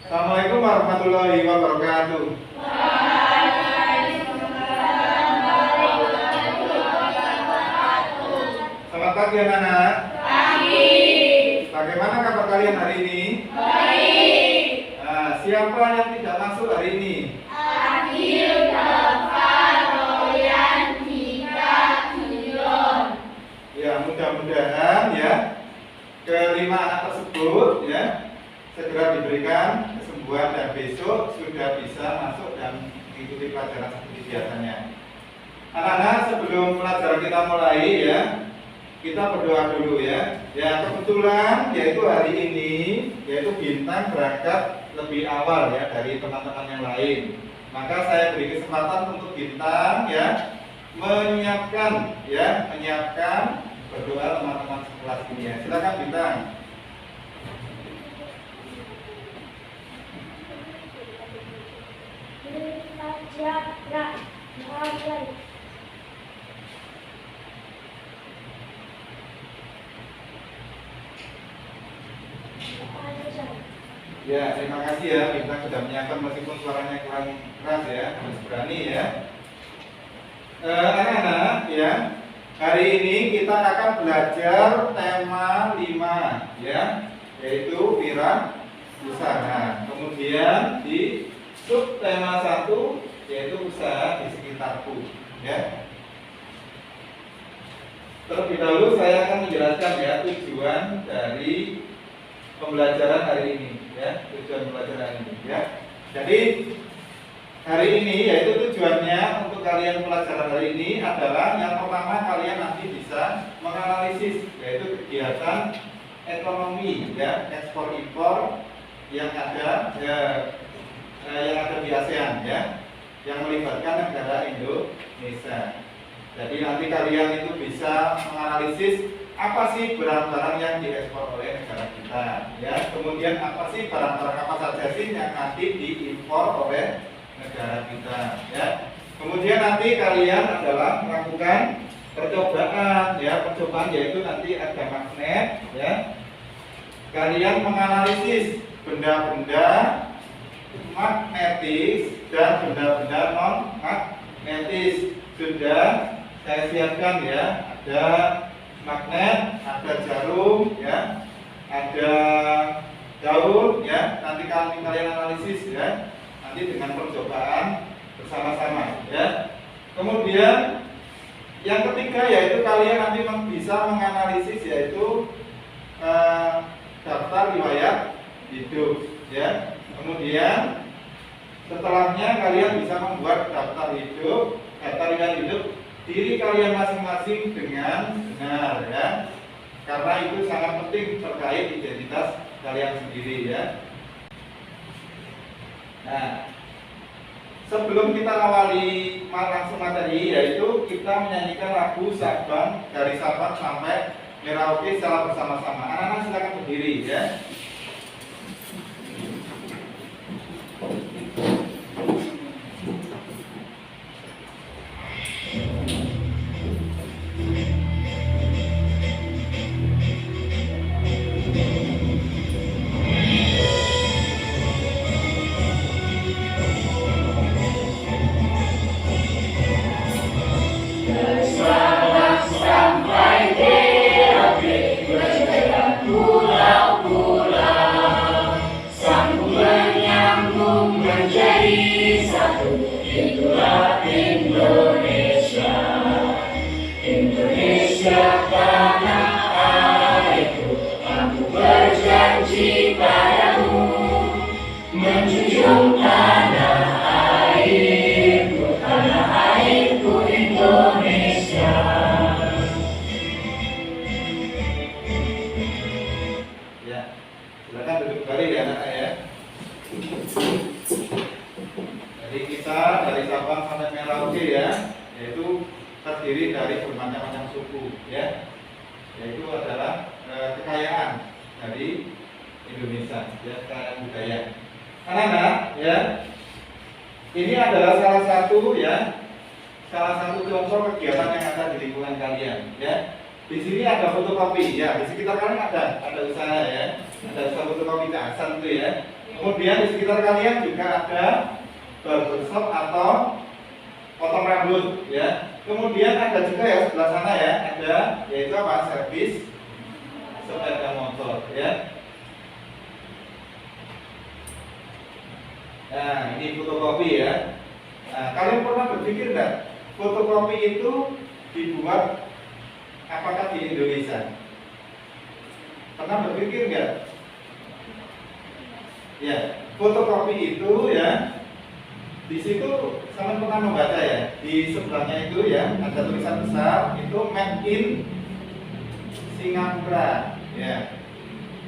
Assalamualaikum warahmatullahi wabarakatuh. Selamat pagi anak-anak. Pagi. Bagaimana kabar kalian hari ini? Baik. Nah, siapa yang tidak masuk hari ini? Adil, Dava, Royan, Dika, Julion. Ya, mudah-mudahan ya kelima anak tersebut ya segera diberikan kesembuhan dan besok sudah bisa masuk dan mengikuti pelajaran seperti biasanya. Anak-anak, sebelum pelajaran kita mulai ya, kita berdoa dulu ya. Ya, kebetulan yaitu hari ini yaitu Bintang berangkat lebih awal ya dari teman-teman yang lain. Maka saya beri kesempatan untuk Bintang ya menyiapkan berdoa teman-teman sekelas ini ya. Silakan Bintang. Ya, terima kasih ya Bintang sudah menyiapkan meskipun suaranya kurang keras ya, harus berani ya. Anak-anak ya, hari ini kita akan belajar tema 5 ya, yaitu wirausaha. Kemudian di sub tema 1 yaitu usaha di sekitarku ya. Terlebih dahulu saya akan menjelaskan ya tujuan dari pembelajaran hari ini ya, tujuan pembelajaran ini ya. Jadi hari ini yaitu tujuannya untuk kalian pelajaran hari ini adalah yang pertama kalian nanti bisa menganalisis yaitu kegiatan ekonomi ya, ekspor impor yang ada di ASEAN ya, yang melibatkan negara Indonesia. Jadi nanti kalian itu bisa menganalisis apa sih barang-barang yang diekspor oleh negara kita ya, kemudian apa sih barang-barang apa saja sih yang nanti diimpor oleh negara kita ya. Kemudian nanti kalian adalah melakukan percobaan ya, percobaan yaitu nanti ada magnet ya. Kalian menganalisis benda-benda magnetis dan benda-benda non magnetis. Sudah saya siapkan ya, ada magnet, ada jarum ya, ada daun ya. Nanti kalian analisis ya, nanti dengan percobaan bersama-sama ya. Kemudian yang ketiga yaitu kalian nanti bisa menganalisis yaitu daftar riwayat hidup ya. Kemudian setelahnya kalian bisa membuat daftar riwayat hidup diri kalian masing-masing dengan benar ya. Karena itu sangat penting terkait identitas kalian sendiri ya. Nah, sebelum kita awali langsung materi yaitu kita menyanyikan lagu Sabang dari Sabang sampai Merauke secara bersama-sama. Anak-anak silakan berdiri ya. Terdiri dari bermacam-macam suku ya, yaitu adalah kekayaan dari Indonesia ya, kekayaan budaya. Anak-anak ya, ini adalah salah satu contoh kegiatan yang ada di lingkungan kalian ya. Di sini ada fotokopi ya, di sekitar kalian ada usaha ya, ada usaha fotokopi Kak Hasan itu ya. Kemudian di sekitar kalian juga ada barbershop atau potong rambut ya. Kemudian ada juga ya sebelah sana ya, ada yaitu apa? Servis sepeda motor ya. Nah, ini fotokopi ya. Nah, kalian pernah berpikir enggak fotokopi itu dibuat apakah di Indonesia? Pernah berpikir enggak? Ya, fotokopi itu ya, di situ kalian pernah membaca ya, di sebelahnya itu ya ada tulisan besar itu made in Singapura ya.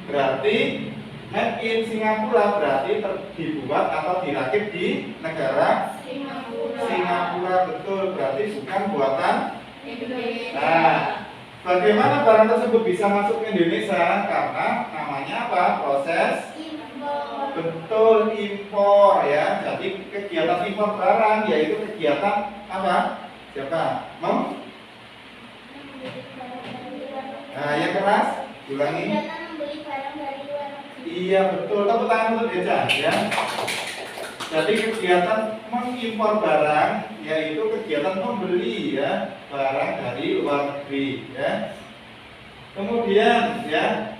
Berarti made in Singapura berarti dibuat atau dirakit di negara Singapura, betul, berarti bukan buatan Indonesia. Nah, bagaimana barang tersebut bisa masuk ke Indonesia? Karena namanya apa? Proses betul impor ya. Jadi kegiatan impor barang yaitu kegiatan apa? Siapa? Nah, yang keras, ulangi. Membeli barang dari luar negeri. Iya betul, tepuk tangan untuk Eja ya. Jadi kegiatan mengimpor barang yaitu kegiatan membeli ya barang dari luar negeri ya. Kemudian ya,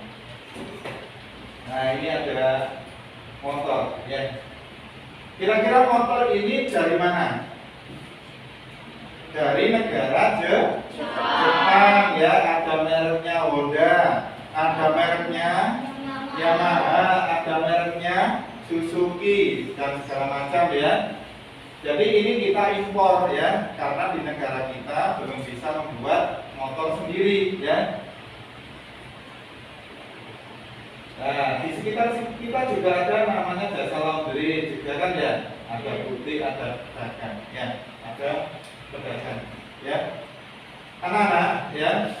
nah ini ada motor ya. Kira-kira motor ini dari mana? Dari negara Jepang ya. Ada mereknya Honda, ada mereknya Yamaha, ada mereknya Suzuki dan segala macam ya. Jadi ini kita impor ya, karena di negara kita belum bisa membuat motor sendiri ya. Nah, di sekitar kita juga ada namanya jasa laundry juga kan ya. Ada butik, ada pedagang ya, ada pedagang ya. Anak-anak ya,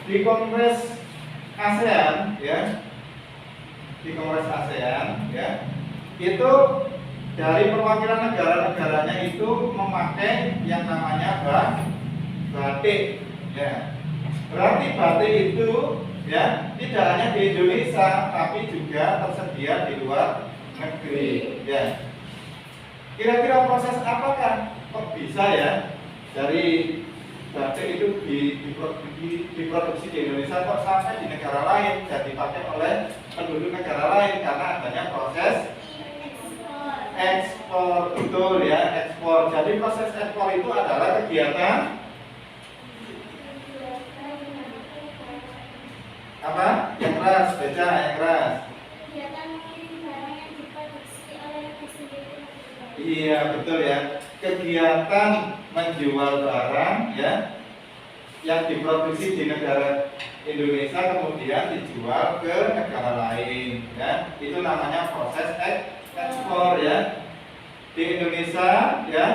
di Kongres ASEAN ya, di Kongres ASEAN ya, itu dari perwakilan negara-negaranya itu memakai yang namanya batik ya. Berarti batik itu ya tidak hanya di Indonesia tapi juga tersedia di luar negeri ya. Kira-kira proses apakah kok bisa ya dari batik itu diproduksi di Indonesia kok sampai di negara lain dan dipakai oleh penduduk negara lain? Karena adanya proses ekspor, betul ya, ekspor. Jadi proses ekspor itu adalah kegiatan apa? Yang keras, baca yang keras. Kegiatan mengirim barang yang diproduksi oleh negeri sendiri. Iya betul ya. Kegiatan menjual barang ya yang diproduksi di negara Indonesia kemudian dijual ke negara lain ya. Itu namanya proses ekspor ya. Di Indonesia ya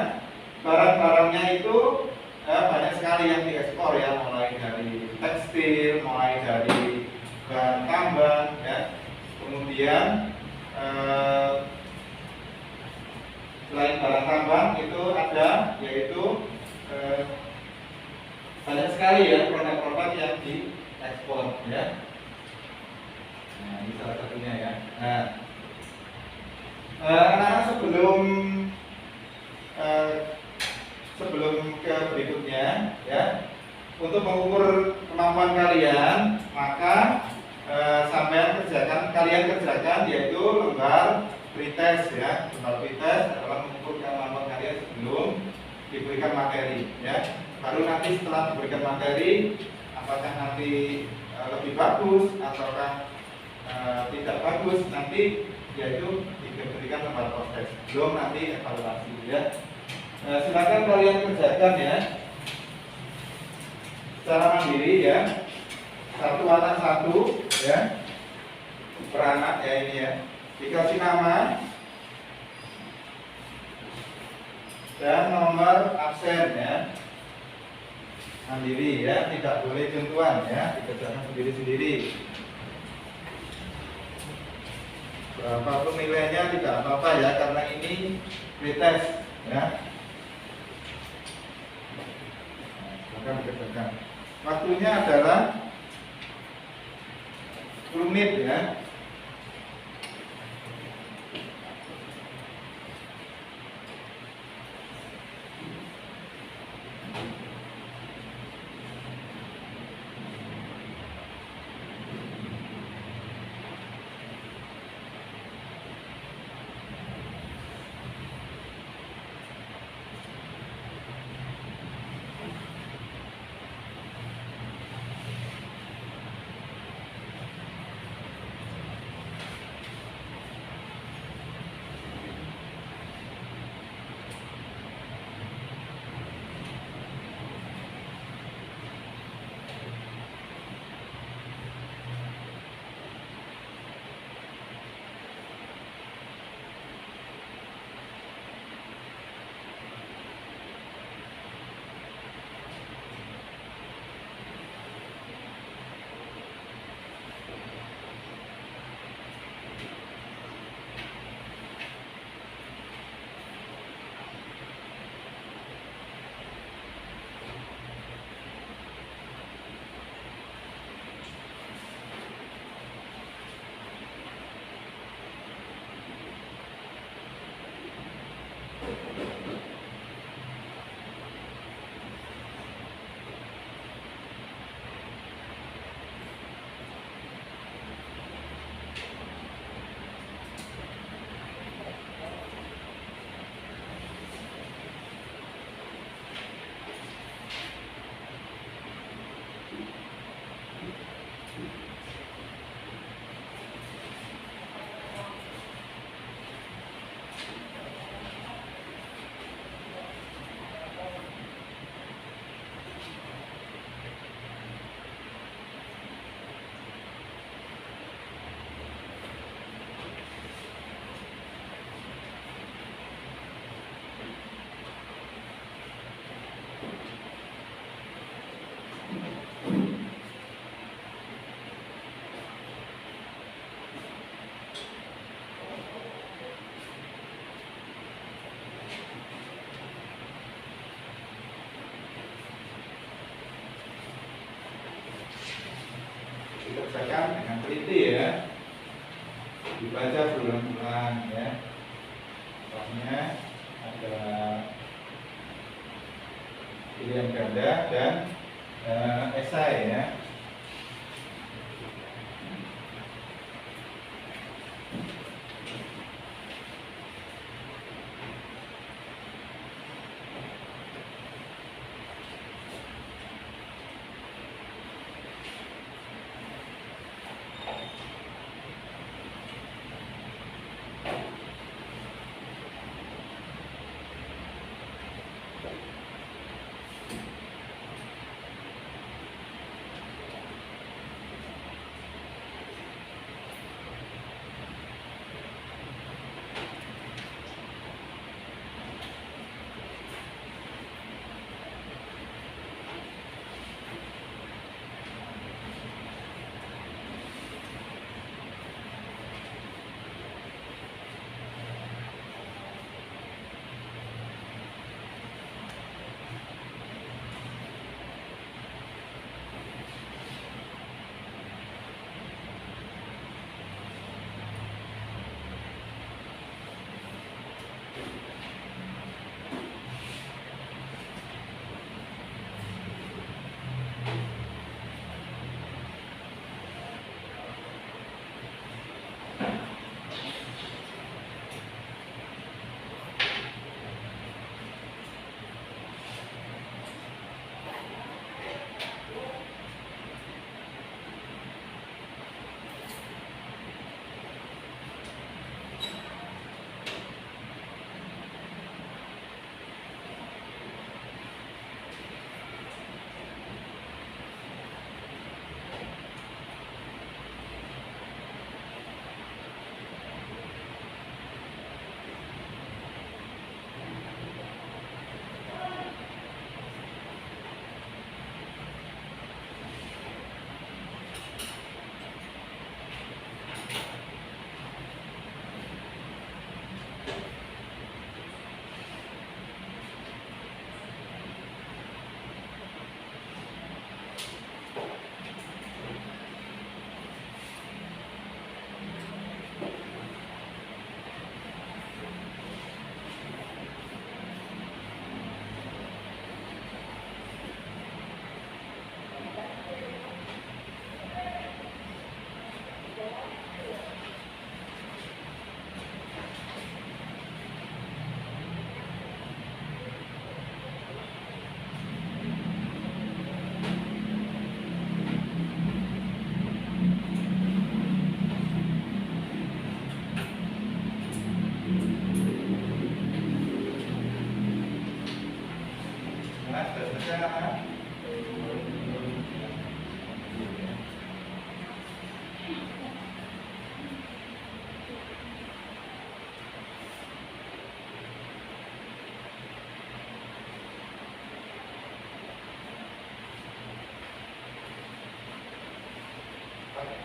barang-barangnya itu banyak sekali yang diekspor ya, mulai dari tekstil, mulai dari bahan tambang ya. Kemudian selain barang tambang itu ada yaitu banyak sekali ya produk-produk yang diekspor ya. Nah, ini salah satunya ya. Nah, anak-anak sebelum ke berikutnya ya, untuk mengukur kemampuan kalian maka kalian kerjakan yaitu lembar pretest ya. Lembar pretest adalah mengukur kemampuan kalian sebelum diberikan materi ya. Baru nanti setelah diberikan materi apakah nanti lebih bagus ataukah tidak bagus nanti yaitu diberikan lembar proses, belum nanti evaluasi ya. Silakan kalian kerjakan ya secara mandiri ya, satu anak satu ya, per anak ya, ini ya, dikasih nama dan nomor absen ya, mandiri ya, tidak boleh contohan ya, dikerjakan sendiri-sendiri. Berapapun nilainya tidak apa-apa ya, karena ini pretest ya. Dikerjakan. Waktunya adalah 10 menit ya. Dikerjakan dengan teliti ya, dibaca berulang-ulang ya. Contohnya ada pilihan ganda dan esai ya.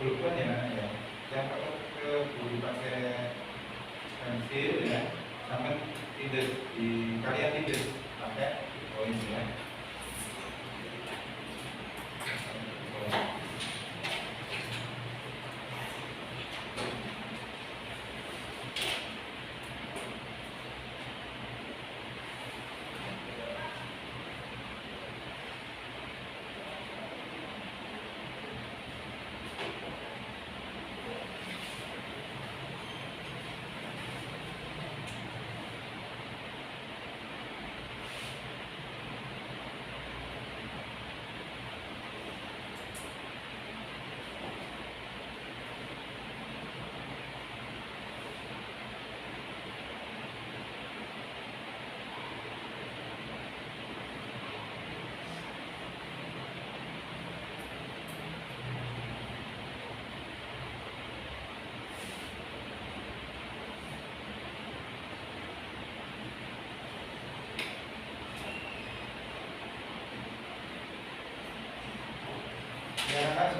Pulpen ya, yang ke bulu pakai pensil ya, sama tidak di kalian tidak pakai poin ya.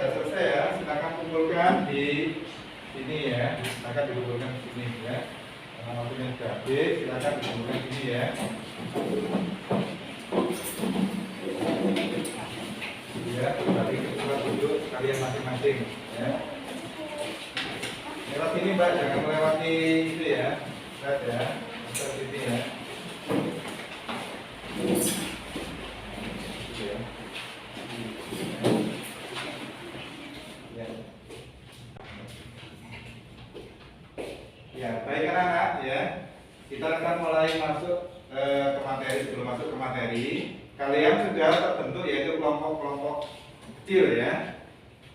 sudah selesai ya, silakan kumpulkan di sini ya, silakan dikumpulkan di sini ya. Karena waktunya sudah habis, silakan dikumpulkan di sini ya. Ya, kembali ke tempat duduk kalian masing-masing ya. Lewat sini Mbak, jangan melewati itu ya, Mbak ya, lewat sini ya. Gitu ya. Ya. Ya, baik anak-anak ya. Kita akan mulai masuk ke materi. Sebelum masuk ke materi, kalian sudah terbentuk yaitu kelompok-kelompok kecil ya.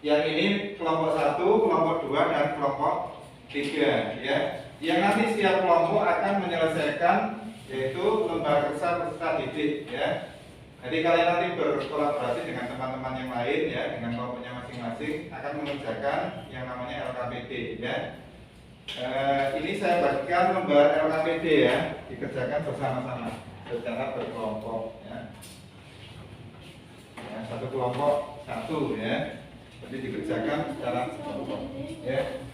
Yang ini kelompok 1, kelompok 2 dan kelompok 3 ya. Yang nanti setiap kelompok akan menyelesaikan yaitu lembar kerja peserta didik ya. Jadi kalian nanti berkolaborasi dengan teman-teman yang lain ya, dengan kelompoknya masing-masing akan mengerjakan yang namanya LKPD ya. Ini saya bagikan lembar LKPD ya, dikerjakan bersama-sama secara berkelompok ya. Ya, satu kelompok satu ya, jadi dikerjakan secara kelompok ya.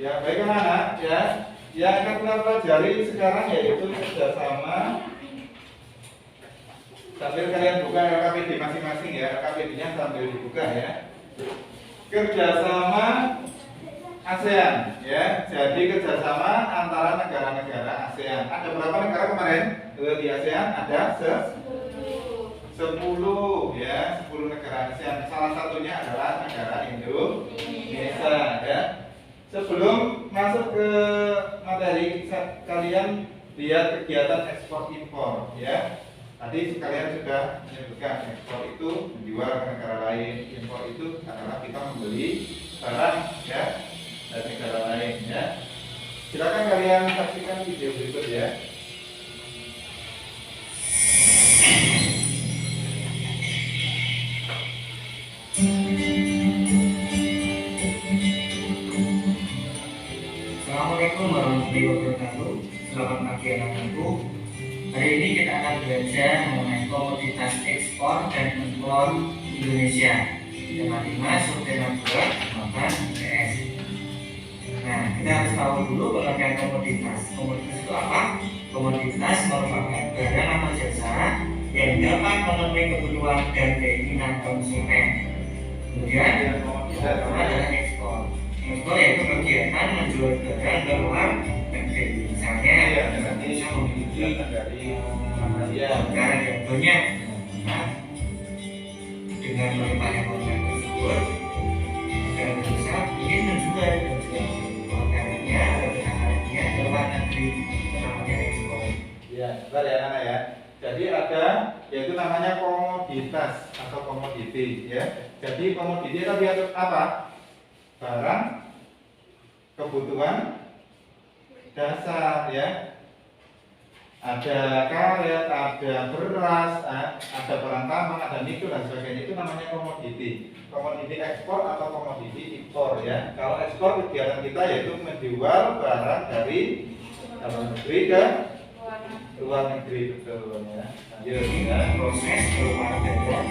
Ya baik anak ya, yang akan kita pelajari sekarang yaitu kerjasama. Sambil kalian buka LKPD masing-masing ya, LKPD-nya sambil dibuka ya. Kerjasama ASEAN ya, jadi kerjasama antara negara-negara ASEAN. Ada berapa negara kemarin di ASEAN? Ada 10 ya, 10 negara ASEAN. Salah satunya adalah negara Indonesia ya. Sebelum masuk ke materi, kalian lihat kegiatan ekspor impor ya. Tadi kalian sudah menyebutkan ekspor itu menjual ke negara lain, impor itu adalah kita membeli barang ya dari negara lain ya. Silakan kalian saksikan video berikut ya. Assalamualaikum warahmatullahi wabarakatuh. Selamat pagi anak-anakku. Hari ini kita akan belajar mengenai komoditas ekspor dan impor Indonesia. Tema 5, subtema 2, makan IPS. Nah, kita harus tahu dulu pengertian komoditas. Komoditas itu apa? Komoditas merupakan barang atau jasa yang dapat memenuhi kebutuhan dan keinginan konsumen. Kemudian, yang pertama adalah ekspor. Ekspor yaitu kegiatan menjual barang ke luar negeri. Misalnya, bisa memiliki barang yang banyak. Nah, dengan melimpahnya konten tersebut, negara Indonesia ingin menjual barangnya ke luar negeri, namanya ekspor. Ya, benar ya anak ya. Jadi ada yaitu namanya komoditas atau komoditi ya. Jadi komoditi tadi apa? Barang kebutuhan dasar ya. Ada karet, ada beras, ada barang tambang, ada nikel dan sebagainya, itu namanya komoditi. Komoditi ekspor atau komoditi impor ya. Kalau ekspor kegiatan kita yaitu menjual barang dari dalam negeri ke luar negeri, betul ya. Lanjut ya. Proses keluar dari dalam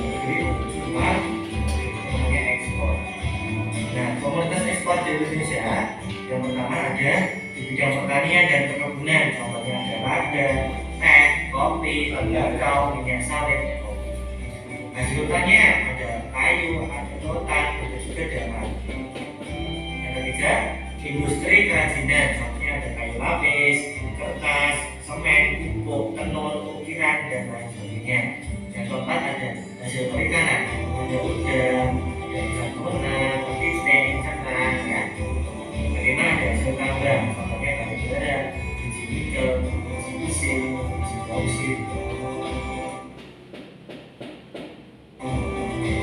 negeri ke luar negeri, namanya ekspor. Nah, komoditas ekspor di Indonesia yang pertama ada di bidang pertanian dan perkebunan, contohnya ada lada, teh, kopi, kakao, minyak sawit. Hasil hutannya ada kayu, ada rotan, ada juga daun. Yang ketiga, industri kerajinan, contohnya ada kayu lapis, kertas, semen, pupuk, tenun, ukiran, dan lain sebagainya. Yang keempat ada hasil perikanan, ada udang, ada ikan tuna, kepiting, kerang, ya. Kelima ada hasil tambang, contohnya batu bara, biji nikel, biji besi, biji bauksit.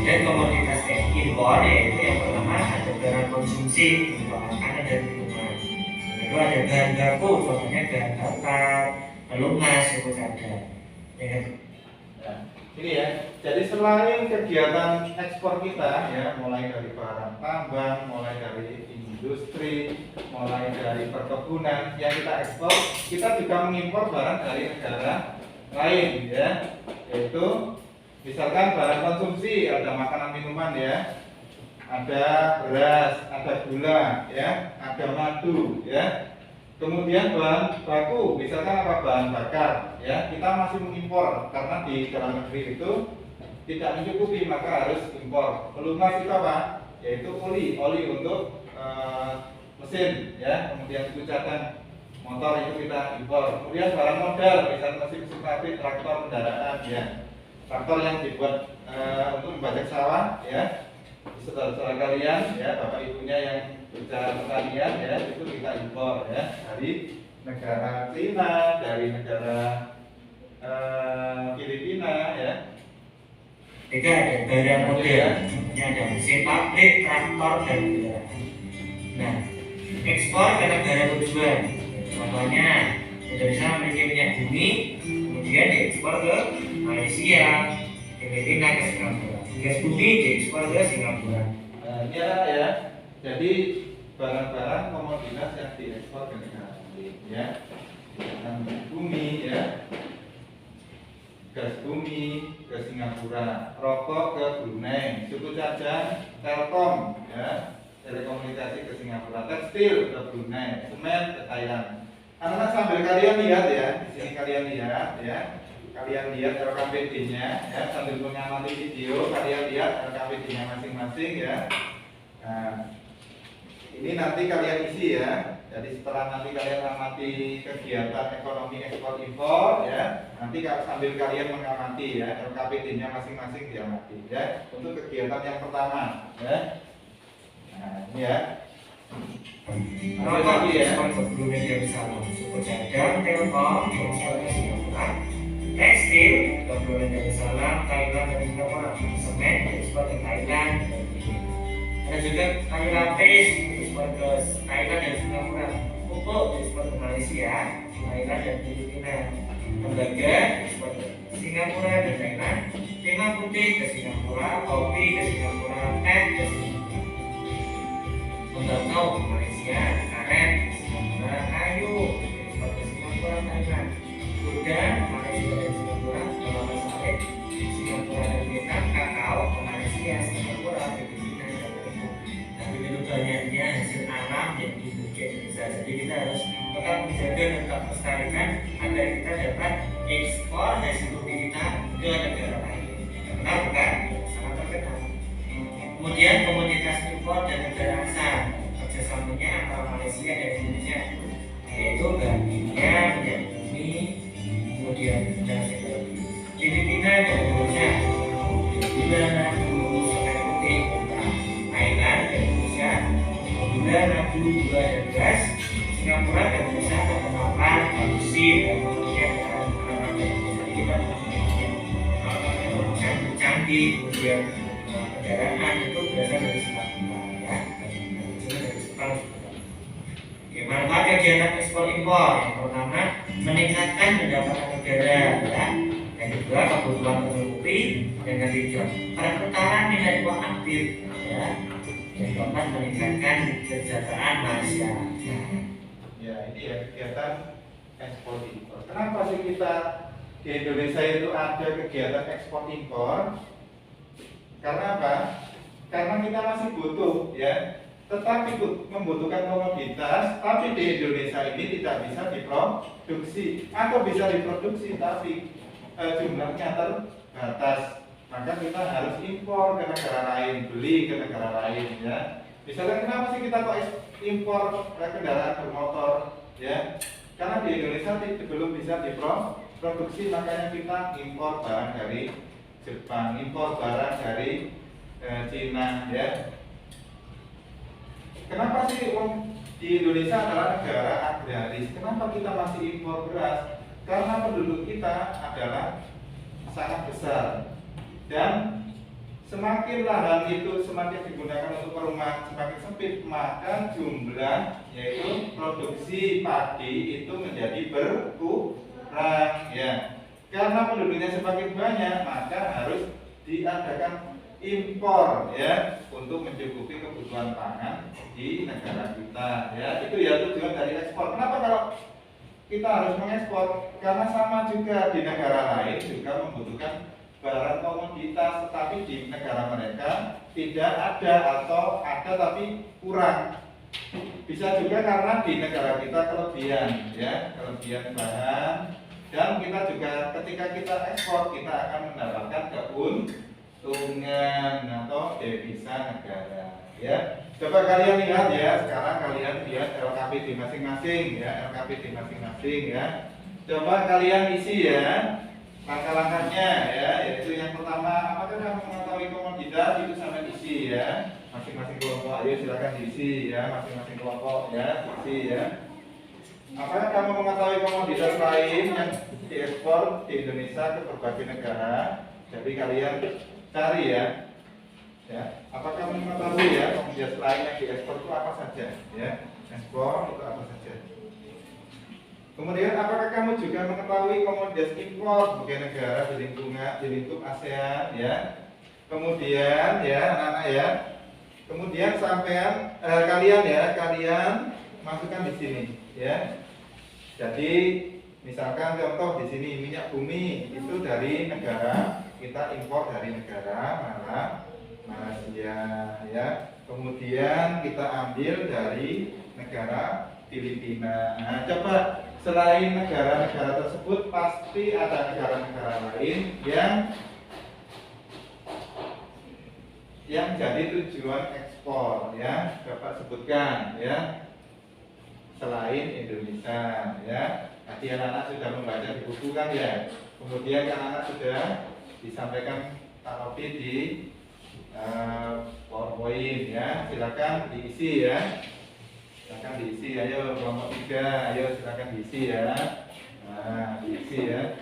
Dan komoditas impor yaitu yang pertama ada barang konsumsi, berupa makanan dan minuman. Yang kedua ada bahan baku, contohnya bahan bakar, pelumas, itu ada. Nah, ini ya. Jadi selain kegiatan ekspor kita ya, mulai dari barang tambang, mulai dari industri, mulai dari perkebunan yang kita ekspor, kita juga mengimpor barang dari negara lain ya, yaitu Misalkan barang konsumsi, ada makanan minuman ya, ada beras, ada gula ya, ada madu ya. Kemudian bahan baku, misalkan apa, bahan bakar ya, kita masih mengimpor karena di dalam negeri itu tidak mencukupi, maka harus impor. Pelumas itu apa? Yaitu oli untuk mesin ya, kemudian suku cadang motor itu kita impor. Kemudian barang modal, misalnya mesin pabrik, traktor, kendaraan ya, traktor yang dibuat untuk membajak sawah ya, saudara-saudara kalian ya, bapak ibunya yang kerja pertanian ya, itu kita impor ya dari negara Cina, dari negara Filipina ya. Tiga, ada barang model, contohnya ada mesin pabrik, traktor, dan kendaraan. Nah, ekspor ke negara tujuan, contohnya Indonesia memiliki minyak bumi, kemudian diekspor ke Malaysia, Filipina, ke Singapura. Gas bumi diekspor ke Singapura. Nah, ini ya, jadi barang-barang komoditas yang diekspor ke negara lain ya, bumi ya, gas bumi ke Singapura, rokok ke Brunei, suku cadang, Telkom ya, telekomunikasi ke Singapura, tekstil ke Brunei, semen ke Thailand. Anak-anak sambil kalian lihat ya, di sini kalian lihat ya, kalian lihat RKPD-nya ya, sambil mengamati video, kalian lihat RKPD-nya masing-masing ya. Nah, ini nanti kalian isi ya. Jadi setelah nanti kalian amati kegiatan ekonomi ekspor impor ya, nanti sambil kalian mengamati ya, RKPD-nya masing-masing diamati ya, untuk kegiatan yang pertama ya. Nah, ini ya. Rokok diekspor ke Brunei Darussalam, suku cadang, Telkom diekspor ke Singapura, tekstil ke Brunei Darussalam, Thailand, dan Singapura, semen diekspor ke Thailand. Ada juga kayu lapis diekspor ke Thailand dan Singapura, pupuk diekspor ke Malaysia, Thailand, dan Filipina, tembaga diekspor ke Singapura dan Thailand, timah putih ke Singapura, kopi ke Singapura, teh ke Singapura, tembakau ke Malaysia, karet ke Singapura, kayu diekspor ke Singapura, Thailand, udang Malaysia dan Singapura, kelapa sawit Singapura dan Vietnam, kakao ke Malaysia, Singapura, Filipina, dan Vietnam. Tapi itu banyaknya hasil alam yang dimiliki Indonesia. Jadi kita harus tetap menjaga dan tetap melestarikan agar kita dapat ekspor hasil bumi kita ke negara lain. Kenal bukan? Sangat terkenal. Kemudian komoditas impor dan negara asal, kerjasamanya antara Malaysia dan Indonesia, yaitu bahan minyak, minyak bumi, kemudian gas teknologi. Filipina dan Indonesia, gula, nadu, semen putih, Thailand dan Indonesia, gula, nadu, gula dan gas. Singapura dan Indonesia perkenalan, bauxit dan kemudian jadi kita canggih, kemudian kendaraan itu berasal dari Singapura ya, dari Jepang. Oke, manfaat kegiatan ekspor impor yang pertama meningkatkan pendapatan negara ya, yang kedua kebutuhan tercukupi, yang ketiga perputaran nilai uang aktif ya, yang keempat meningkatkan kesejahteraan masyarakat. Ya, ini ya kegiatan ekspor impor. Kenapa sih kita di Indonesia itu ada kegiatan ekspor impor? Karena apa? Karena kita masih butuh ya, tetap membutuhkan komoditas, tapi di Indonesia ini tidak bisa diproduksi atau bisa diproduksi tapi jumlahnya terbatas. Maka kita harus impor ke negara lain, beli ke negara lain ya. Misalnya kenapa sih kita kok impor kendaraan bermotor ya? Karena di Indonesia belum bisa diproduksi, makanya kita impor barang dari Jepang, impor barang dari Cina ya. Kenapa sih di Indonesia adalah negara agraris? Kenapa kita masih impor beras? Karena penduduk kita adalah sangat besar dan semakin lahan itu semakin digunakan untuk perumahan semakin sempit, maka jumlah yaitu produksi padi itu menjadi berkurang ya. Karena penduduknya semakin banyak, maka harus diadakan impor ya untuk mencukupi kebutuhan pangan di negara kita ya. Itu ya tujuan dari ekspor. Kenapa kalau kita harus mengekspor? Karena sama juga di negara lain juga membutuhkan barang komoditas tetapi di negara mereka tidak ada atau ada tapi kurang. Bisa juga karena di negara kita kelebihan, ya, kelebihan bahan, dan kita juga ketika kita ekspor kita akan mendapatkan keuntungan atau devisa negara, ya. Coba kalian lihat ya, sekarang kalian lihat LKPD masing-masing, ya, LKPD masing-masing, ya. Coba kalian isi ya langkah-langkahnya, ya, yaitu yang pertama, apakah kamu mengetahui komoditas itu sampai isi ya. Masing-masing kelompok, ayo silakan diisi ya, masing-masing kelompok ya, diisi ya. Apakah kamu mengetahui komoditas lain yang diekspor di Indonesia ke berbagai negara? Jadi kalian cari ya. Ya, apakah kamu mengetahui ya komoditas lain yang diekspor itu apa saja? Ya, ekspor itu apa saja? Kemudian apakah kamu juga mengetahui komoditas impor sebagai negara di lingkup ASEAN ya? Kemudian ya anak-anak ya. Kemudian sampean kalian masukkan di sini ya. Jadi misalkan contoh di sini minyak bumi itu dari negara, kita impor dari negara Malaysia ya. Kemudian kita ambil dari negara Filipina. Nah, coba selain negara-negara tersebut pasti ada negara-negara lain yang jadi tujuan ekspor ya. Bapak sebutkan ya, selain Indonesia ya. Tadi anak-anak sudah membaca di buku kan ya. Kemudian anak-anak sudah disampaikan Pak Robi di PowerPoint ya. Silakan diisi ya. Silakan diisi, ayo kelompok 3, ayo silakan diisi ya. Nah, diisi ya.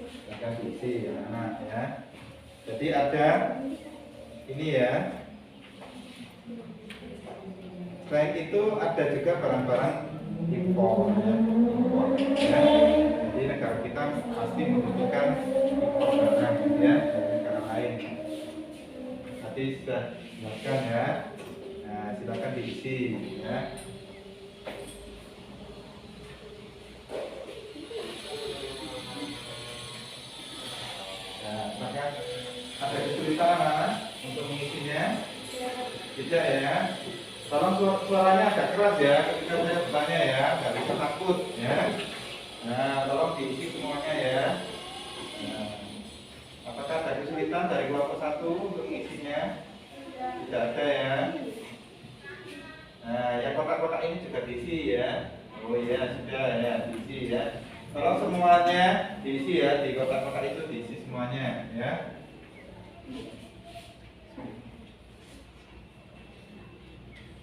Silakan diisi ya anak ya. Jadi ada ini ya. Selain itu ada juga barang-barang impor ya. Impor, ya. Jadi negara kita pasti membutuhkan impor barang ya dari negara lain. Tadi sudah dijelaskan ya. Nah, silakan diisi ya. Nah, maka ada kesulitan anak untuk mengisinya? Tidak ya. Tolong suaranya agak keras ya ketika saya bertanya ya, nggak bisa takut ya. Nah, tolong diisi semuanya ya. Nah, apakah ada kesulitan dari kelompok 1 untuk mengisinya? Tidak ada ya. Nah, yang kotak-kotak ini juga diisi ya. Oh iya, sudah ya, diisi ya. Tolong semuanya diisi ya, di kotak-kotak itu diisi semuanya ya.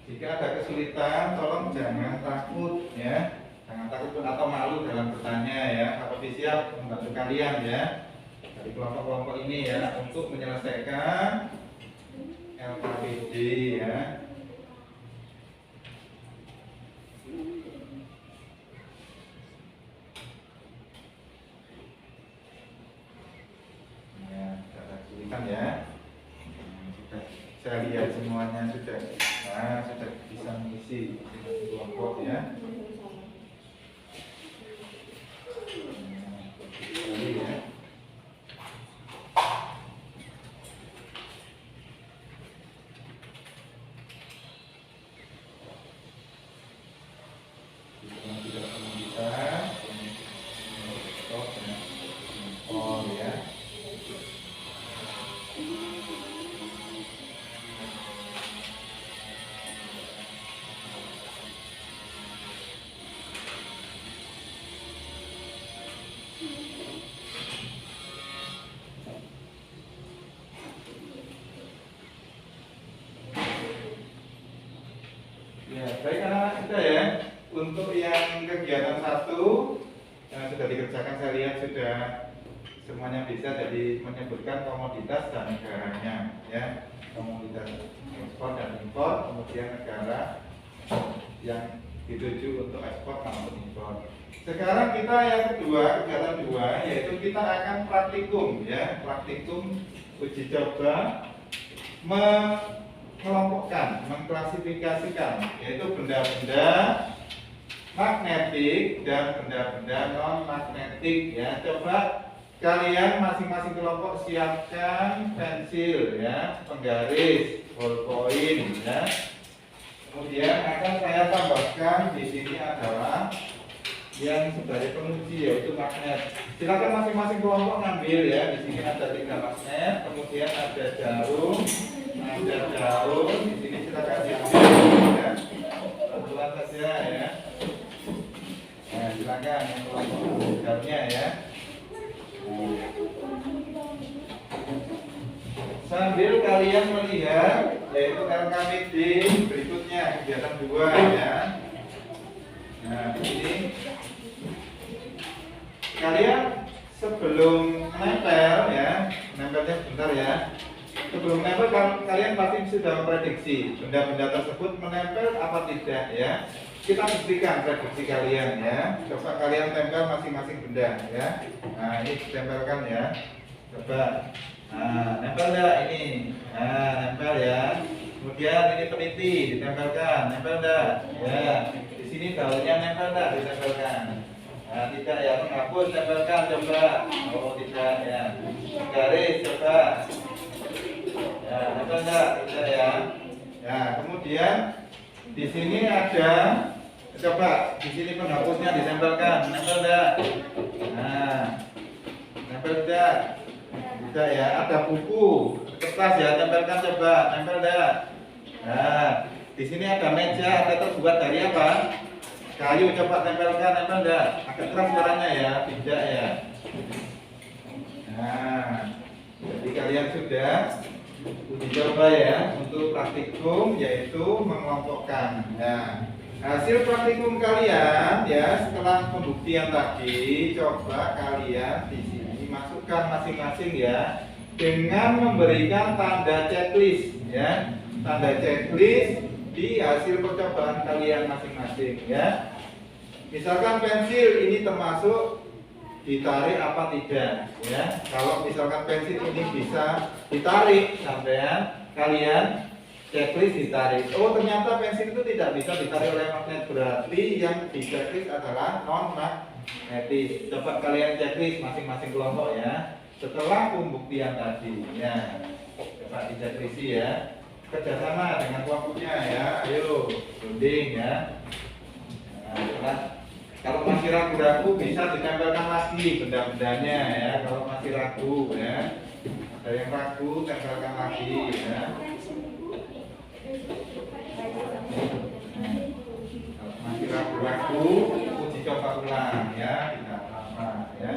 Jika ada kesulitan, tolong jangan takut ya. Jangan takut atau malu dalam bertanya ya. Kakak siap membantu kalian ya. Dari kelompok-kelompok ini ya untuk menyelesaikan LKPD ya. Ya, ada kesulitan ya. Saya lihat semuanya sudah bisa mengisi kelompok ya. Ya, baik anak-anak kita ya. Untuk yang kegiatan 1 yang sudah dikerjakan saya lihat sudah semuanya bisa, jadi menyebutkan komoditas dan negaranya ya. Komoditas ekspor dan impor, kemudian negara yang dituju untuk ekspor maupun impor. Sekarang kita yang kedua, kegiatan 2 yaitu kita akan praktikum ya. Praktikum uji coba mengelompokkan, mengklasifikasikan yaitu benda-benda magnetik dan benda-benda non magnetik ya. Coba kalian masing-masing kelompok siapkan pensil ya, penggaris, ballpoint ya. Kemudian akan saya tambahkan di sini adalah yang sebagai penguji yaitu magnet. Silakan masing-masing kelompok ngambil ya. Di sini ada 3 magnet, kemudian ada jarum, di sini silakan diambil ya. Pelan saja ya. Nah, silakan yang kelompok jarumnya ya. Sambil kalian melihat yaitu angka meeting berikutnya kegiatan 2 ya. Nah, ini kalian sebelum nempel ya, nempelnya sebentar ya. Sebelum nempel kalian pasti sudah memprediksi benda-benda tersebut menempel apa tidak ya. Kita buktikan prediksi kalian ya. Coba kalian tempel masing-masing benda ya. Nah, ini ditempelkan ya. Coba. Nah, nempel enggak ini? Nah, nempel ya. Kemudian ini peniti ditempelkan, nempel enggak? Ya. Di sini daunnya nempel enggak? Ditempelkan. Nah, tidak ya, menghapus tempelkan coba. Oh, tidak ya. Garis coba. Ya, nempel enggak? Tidak ya. Ya, kemudian di sini ada, coba di sini penghapusnya ditempelkan, nempel enggak? Nah, nempel enggak? Tidak ya, ada buku, kertas ya, tempelkan coba, nempel enggak? Nah, di sini ada meja, ada terbuat dari apa? Kayu, coba tempelkan, nempel enggak? Agak keras suaranya ya, tidak ya. Nah, jadi kalian sudah uji coba ya untuk praktikum yaitu mengelompokkan. Nah, hasil praktikum kalian ya setelah pembuktian tadi, coba kalian di sini masukkan masing-masing ya dengan memberikan tanda checklist ya, tanda checklist di hasil percobaan kalian masing-masing ya. Misalkan pensil ini termasuk ditarik apa tidak ya. Kalau misalkan pensil ini bisa ditarik sampean, kalian checklist ditarik. Oh, ternyata pensil itu tidak bisa ditarik oleh magnet, berarti yang di checklist adalah non magnetis. Coba kalian checklist masing-masing kelompok ya setelah pembuktian tadi ya. Coba di checklist ya, kerjasama dengan kelompoknya ya. Ayo runding ya. Nah, kalau masih ragu-ragu bisa ditempelkan lagi benda-bendanya ya. Kalau masih ragu ya, ada yang ragu tempelkan lagi ya. Kalau masih ragu-ragu uji coba ulang ya, tidak apa-apa ya.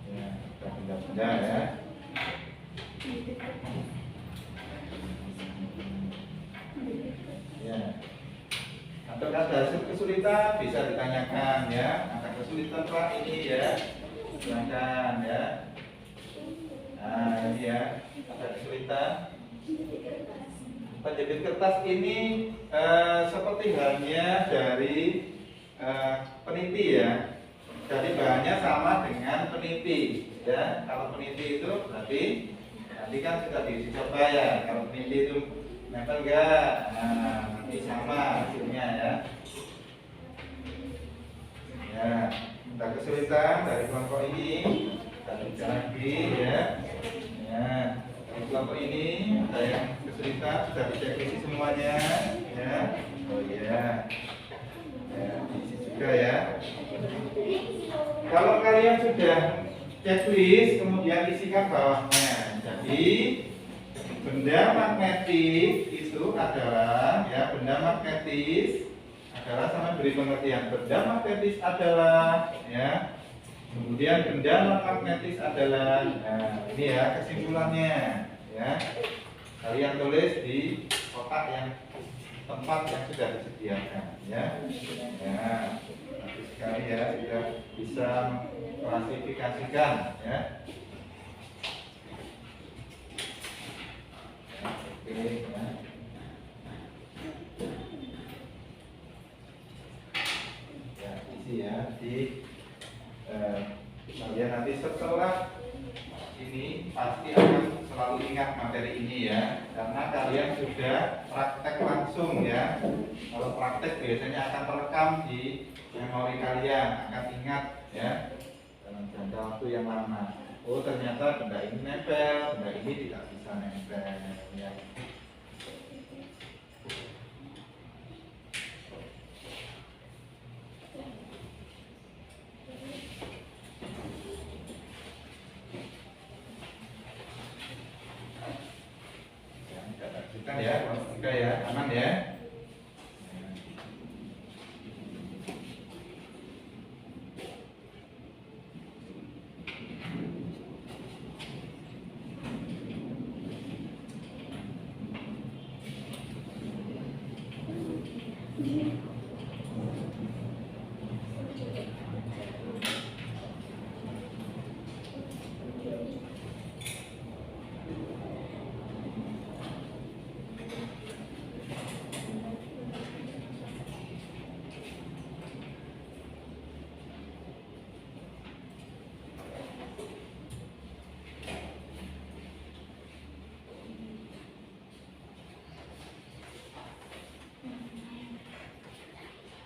Ya, benda-benda ya. Ya. Atau ada kesulitan bisa ditanyakan ya. Ada kesulitan Pak ini ya, silakan ya. Nah ini ya, ada kesulitan. Penjepit kertas ini seperti halnya dari peniti ya. Jadi bahannya sama dengan peniti ya. Kalau peniti itu berarti nanti kan sudah diuji coba ya. Kalau peniti itu nempel enggak? Nah, nanti sama hasilnya ya. Ya, ada kesulitan dari kelompok ini, kita bicara lagi ya. Ya, dari kelompok ini ada yang kesulitan, sudah dicek semuanya ya. Oh iya. Ya, diisi juga ya. Kalau kalian sudah checklist, kemudian isikan bawahnya. Jadi benda magnetis itu adalah ya, benda magnetis adalah sama beri pengertian. Benda magnetis adalah ya. Kemudian benda non magnetis adalah, nah ini ya kesimpulannya ya. Kalian tulis di kotak yang tempat yang sudah disediakan ya. Ya, nanti sekali ya sudah bisa klasifikasikan ya. Oke, ya. Ya, isi ya di kalian nanti setelah ini pasti akan selalu ingat materi ini ya, karena kalian sudah praktek langsung ya. Kalau praktek biasanya akan terekam di memori kalian, akan ingat ya dalam jangka waktu yang lama. Oh ternyata benda ini nempel, benda ini tidak bisa nempel ya. Kita ya, kita ya, aman ya.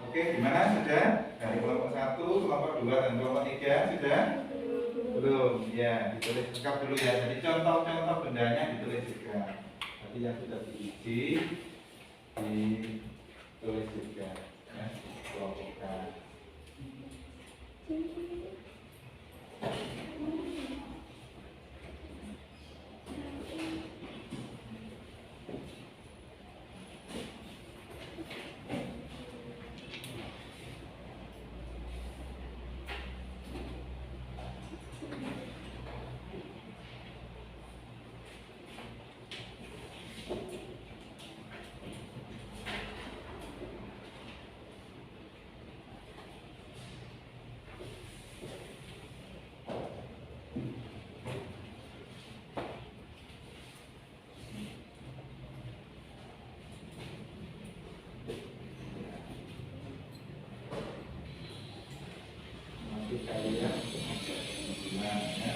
Oke, gimana sudah? Dari kelompok 1, kelompok 2, dan kelompok 3 sudah? Belum, ya ditulis lengkap dulu ya. Jadi contoh-contoh bendanya ditulis juga. Tadi yang sudah diuji ditulis juga ya, kelompokkan. Kalian gimana ya?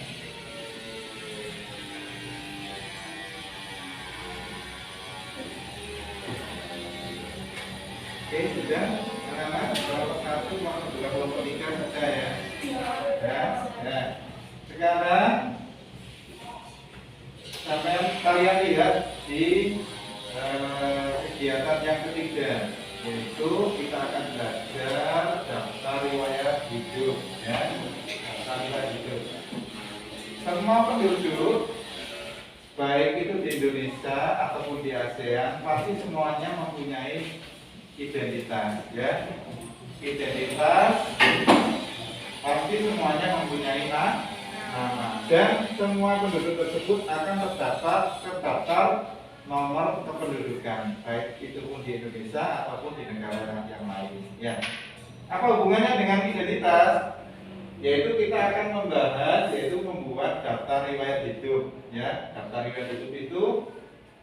Oke, sudah anak-anak kelompok 1, kelompok 2, kelompok 3 saja ya. Ya. Sekarang sampai kalian lihat di kegiatan yang ketiga, yaitu kita akan belajar daftar riwayat hidup ya. Daftar riwayat hidup. Semua penduduk baik itu di Indonesia ataupun di ASEAN pasti semuanya mempunyai identitas ya. Identitas pasti semuanya mempunyai nama, dan semua penduduk tersebut akan terdaftar nomor kependudukan, baik itu pun di Indonesia ataupun di negara yang lain ya. Apa hubungannya dengan identitas? Yaitu kita akan membahas, yaitu membuat daftar riwayat hidup ya. Daftar riwayat hidup itu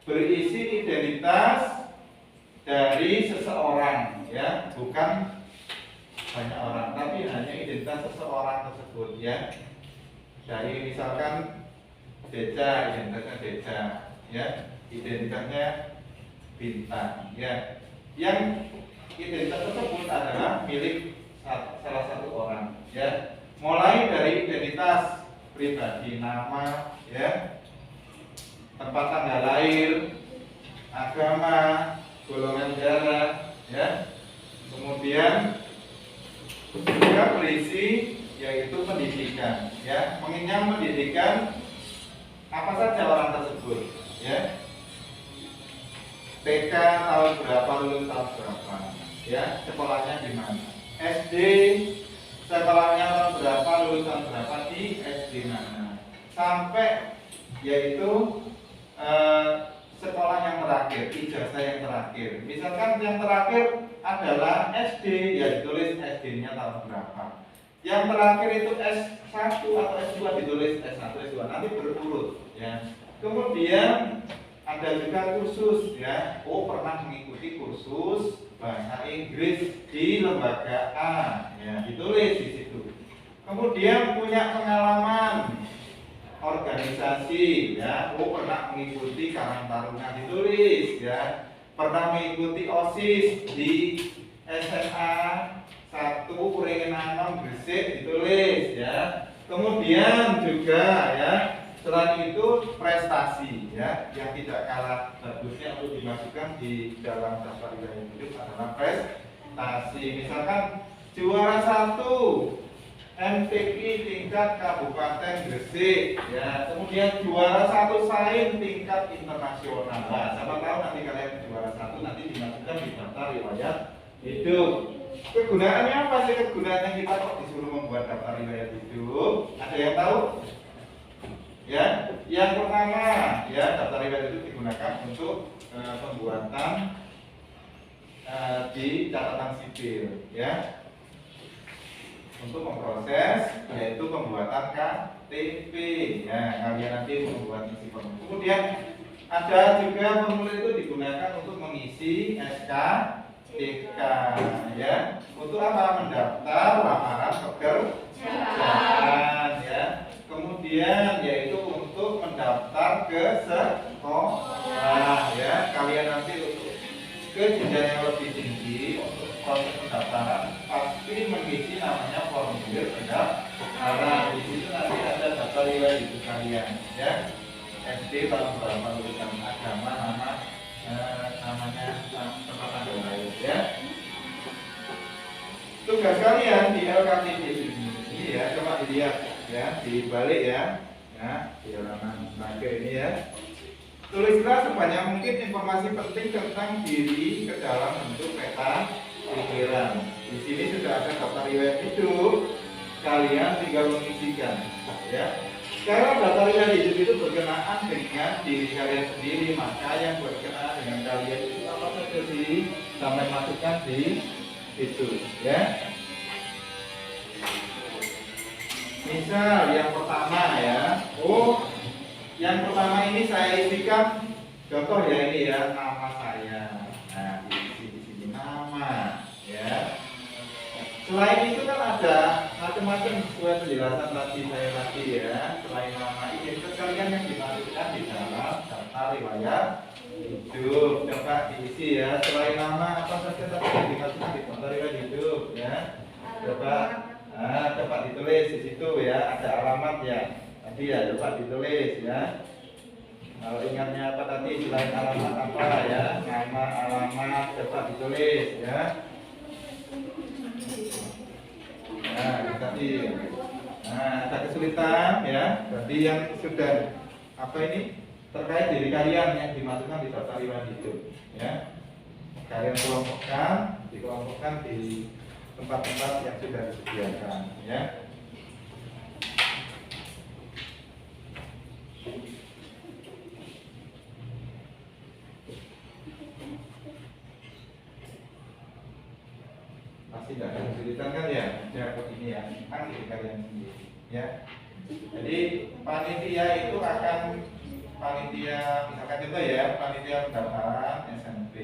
berisi identitas dari seseorang ya, bukan banyak orang, tapi hanya identitas seseorang tersebut ya. Dari misalkan Deca, identitasnya Deca ya, identitasnya Bintang ya. Yang identitas tersebut adalah milik salah satu orang ya. Mulai dari identitas pribadi, nama ya, tempat tanggal lahir, agama, golongan darah ya. Kemudian juga berisi yaitu pendidikan ya, mengenyam pendidikan apa saja orang tersebut ya. TK tahun berapa, lulus tahun berapa ya, sekolahnya di mana, SD sekolahnya tahun berapa, lulus tahun berapa, di SD mana, sampai yaitu sekolah yang terakhir, ijazah yang terakhir. Misalkan yang terakhir adalah SD, ya ditulis SD-nya tahun berapa. Yang terakhir itu S1 atau S2 ditulis S1, S2, nanti berurut ya. Kemudian ada juga kursus ya. Oh, pernah mengikuti kursus bahasa Inggris di lembaga A ya, ditulis di situ. Kemudian punya pengalaman organisasi ya. Oh, pernah mengikuti Karang Taruna ditulis ya. Pernah mengikuti OSIS di SMA 1 Kuringan Gresik ditulis ya. Kemudian juga ya, selain itu prestasi ya, yang tidak kalah bagusnya untuk dimasukkan di dalam daftar riwayat hidup adalah prestasi. Misalkan juara 1 MTQ tingkat Kabupaten Gresik ya, kemudian juara 1 sains tingkat internasional. Nah, siapa tahu nanti kalian juara 1 nanti dimasukkan di daftar riwayat hidup. Kegunaannya apa sih, kegunaannya kita kok disuruh membuat daftar riwayat hidup? Ada yang tahu? Ya, yang pertama ya, daftar riwayat hidup digunakan untuk pembuatan di catatan sipil ya, untuk memproses yaitu pembuatan KTP ya, kalian nanti membuat isi formulir. Kemudian ada juga formulir itu digunakan untuk mengisi SKTK ya, untuk apa? Mendaftar lamaran pekerjaan ya. Kemudian yaitu untuk mendaftar ke sekolah ya, kalian nanti untuk ke jenjang yang lebih tinggi untuk proses pendaftaran pasti mengisi namanya formulir pendaftaran. Di situ nanti ada daftar riwayat hidup kalian ya, SD tahun berapa, lulusan agama, namanya tempat tanggal lahir ya. Tugas kalian di LKTP ini ya, coba dilihat ya, dibalik ya, di halaman terakhir ini ya. Tulislah sebanyak mungkin informasi penting tentang diri ke dalam bentuk peta pikiran. Di sini sudah ada daftar riwayat hidup, kalian tinggal mengisikan ya. Karena daftar riwayat hidup itu berkenaan dengan diri kalian sendiri, maka yang berkenaan dengan kalian itu apa saja sih, sampai masukkan di situ ya. Misal yang pertama ya, yang pertama ini saya isikan contoh ya, ini ya, nama saya. Nah, diisi di sini nama ya. Selain itu kan ada macam-macam sesuai penjelasan tadi ya. Selain nama identitas kalian yang dimasukkan di dalam daftar riwayat hidup, coba diisi ya. Selain nama apa saja tadi yang dimasukkan di daftar riwayat hidup ya. Coba ditulis di situ ya. Ada alamat ya. Tadi ya, coba ditulis ya. Kalau ingatnya apa tadi, selain alamat apa ya, nama, alamat, coba ditulis ya. Nah, tadi, ada kesulitan ya. Berarti yang sudah apa ini terkait diri kalian yang dimasukkan di daftar riwayat hidup ya. Kalian dikelompokkan di tempat-tempat yang sudah disediakan ya. Pasti tidak ada kesulitan kan ya, jawab ini ya, nanti kalian sendiri ya. Jadi panitia itu akan misalkan contoh ya, panitia pendaftaran SMP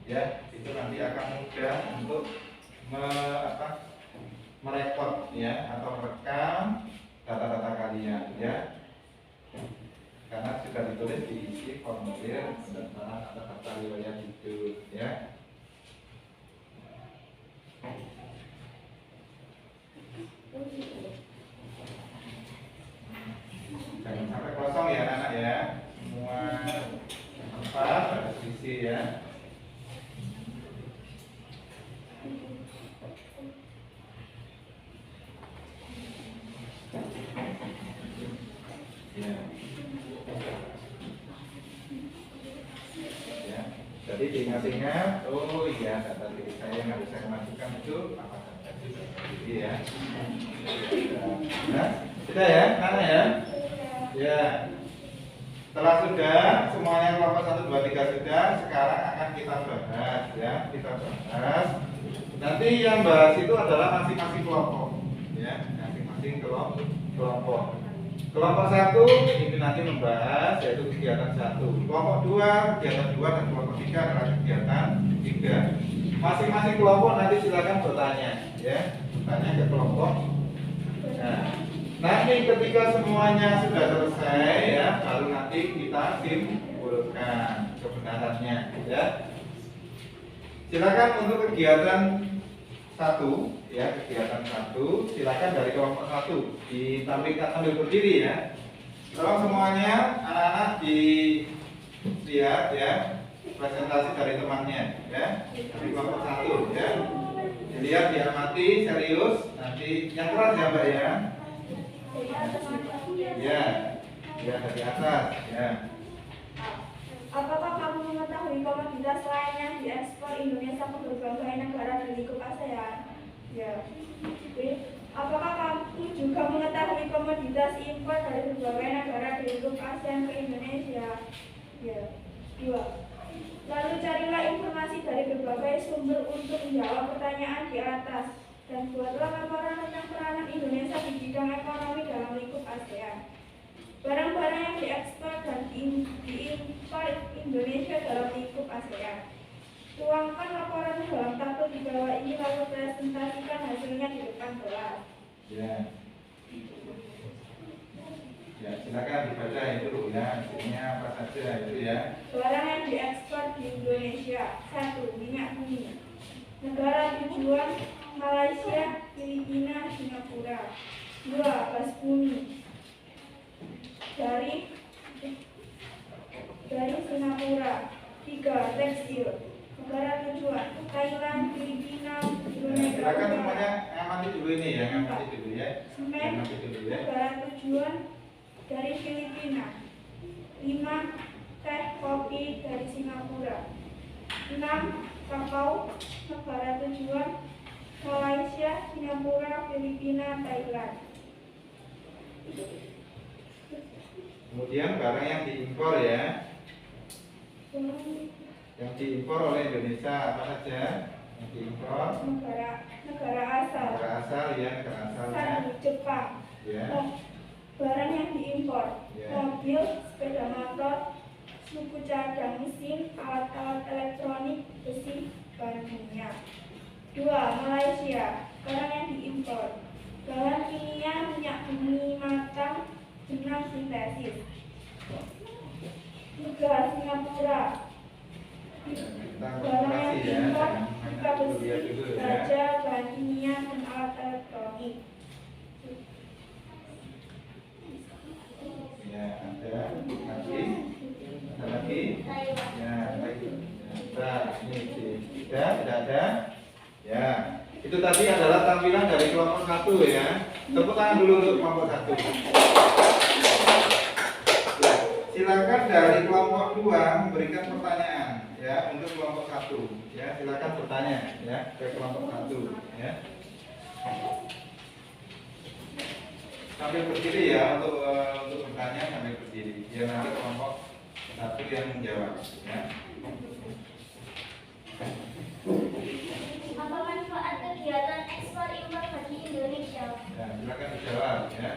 ya, itu nanti akan mudah untuk merekod ya, atau merekam data-data kalian ya, karena sudah ditulis diisi formulir pendaftaran atau daftar riwayat hidup ya. Jangan sampai kosong ya anak-anak ya, semua tempat ada sisi ya. Jadi diingat-ingat, oh iya data diri saya yang harus saya masukkan itu apa saja ya. Sudah ya, mana ya? Ya. Setelah sudah, semuanya kelompok 1, 2, 3 sudah, sekarang akan kita bahas ya, Nanti yang bahas itu adalah masing-masing kelompok ya, masing-masing kelompok. Kelompok 1 ini nanti membahas yaitu kegiatan 1. Kelompok 2 kegiatan 2 dan kelompok 3 adalah kegiatan 3. Masing-masing kelompok nanti silakan bertanya ya, bertanya ke kelompok. Nah, nanti nanti ketika semuanya sudah selesai ya, baru nanti kita simpulkan kebenarannya ya. Silakan untuk kegiatan 1 ya, kegiatan 1 silakan dari kelompok 1 ditampilkan sambil berdiri ya. Tolong semuanya anak-anak dilihat ya presentasi dari temannya ya, dari kelompok 1 ya. Dilihat, diamati, serius, nanti yang keras ya Mbak ya. Ya, ya dari atas ya. Apakah kamu mengetahui komoditas lain yang diekspor Indonesia ke berbagai negara di lingkup ASEAN? Ya. B. Apakah kamu juga mengetahui komoditas impor dari berbagai negara di lingkup ASEAN ke Indonesia? Ya. 2. Lalu carilah informasi dari berbagai sumber untuk menjawab pertanyaan di atas dan buatlah laporan tentang peranan Indonesia di bidang ekonomi dalam lingkup ASEAN. Barang-barang yang diekspor dan diimpor Indonesia dalam lingkup ASEAN. Tuangkan laporan dalam tabel di bawah ini lalu presentasikan hasilnya di depan kelas. Ya. Ya, silakan dibaca itu ya, hasilnya apa saja itu ya. Barang yang diekspor di Indonesia. 1. Minyak bumi. Negara tujuan Malaysia, Filipina, Singapura. 2. Gas bumi. Dari Singapura. 3. Tekstil. Negara tujuan Thailand, Filipina, Brunei. Silakan semuanya ngamati dulu ini ya, ngamati dulu ya. Semen. Ngamati dulu ya. Negara tujuan dari Filipina. 5. Teh kopi dari Singapura. 6. Kakao. Negara tujuan Malaysia, Singapura, Filipina, Thailand. Kemudian barang yang diimpor ya, yang diimpor oleh Indonesia apa saja? Yang diimpor Negara asal. negara asal ya, negara asalnya. 1. Jepang. Ya. Barang yang diimpor. Ya. Mobil, sepeda motor, suku cadang mesin, alat-alat elektronik, besi, bahan kimia. 2. Malaysia. Barang yang diimpor. Bahan kimia, minyak bumi matang, benang sintesis. 3. Singapura. Kita Barang yang konsentrasi ya, diimpor, jangan buka main besi, lihat dulu ya. baja, bahan kimia, dan alat elektronik. Ya, ada lagi, ya, baik. Nah, ini tidak ada. Ya, itu tadi adalah tampilan dari kelompok 1 ya. Tepuk tangan dulu untuk kelompok 1. Ya, silakan dari kelompok 2 memberikan pertanyaan ya untuk kelompok 1. Ya, silakan bertanya ya ke kelompok 1 ya. Sambil berdiri ya untuk bertanya sambil berdiri. Biar nanti kelompok 1 yang menjawab ya. Apa manfaat kegiatan ekspor impor bagi Indonesia? Ya, silakan dijawab ya.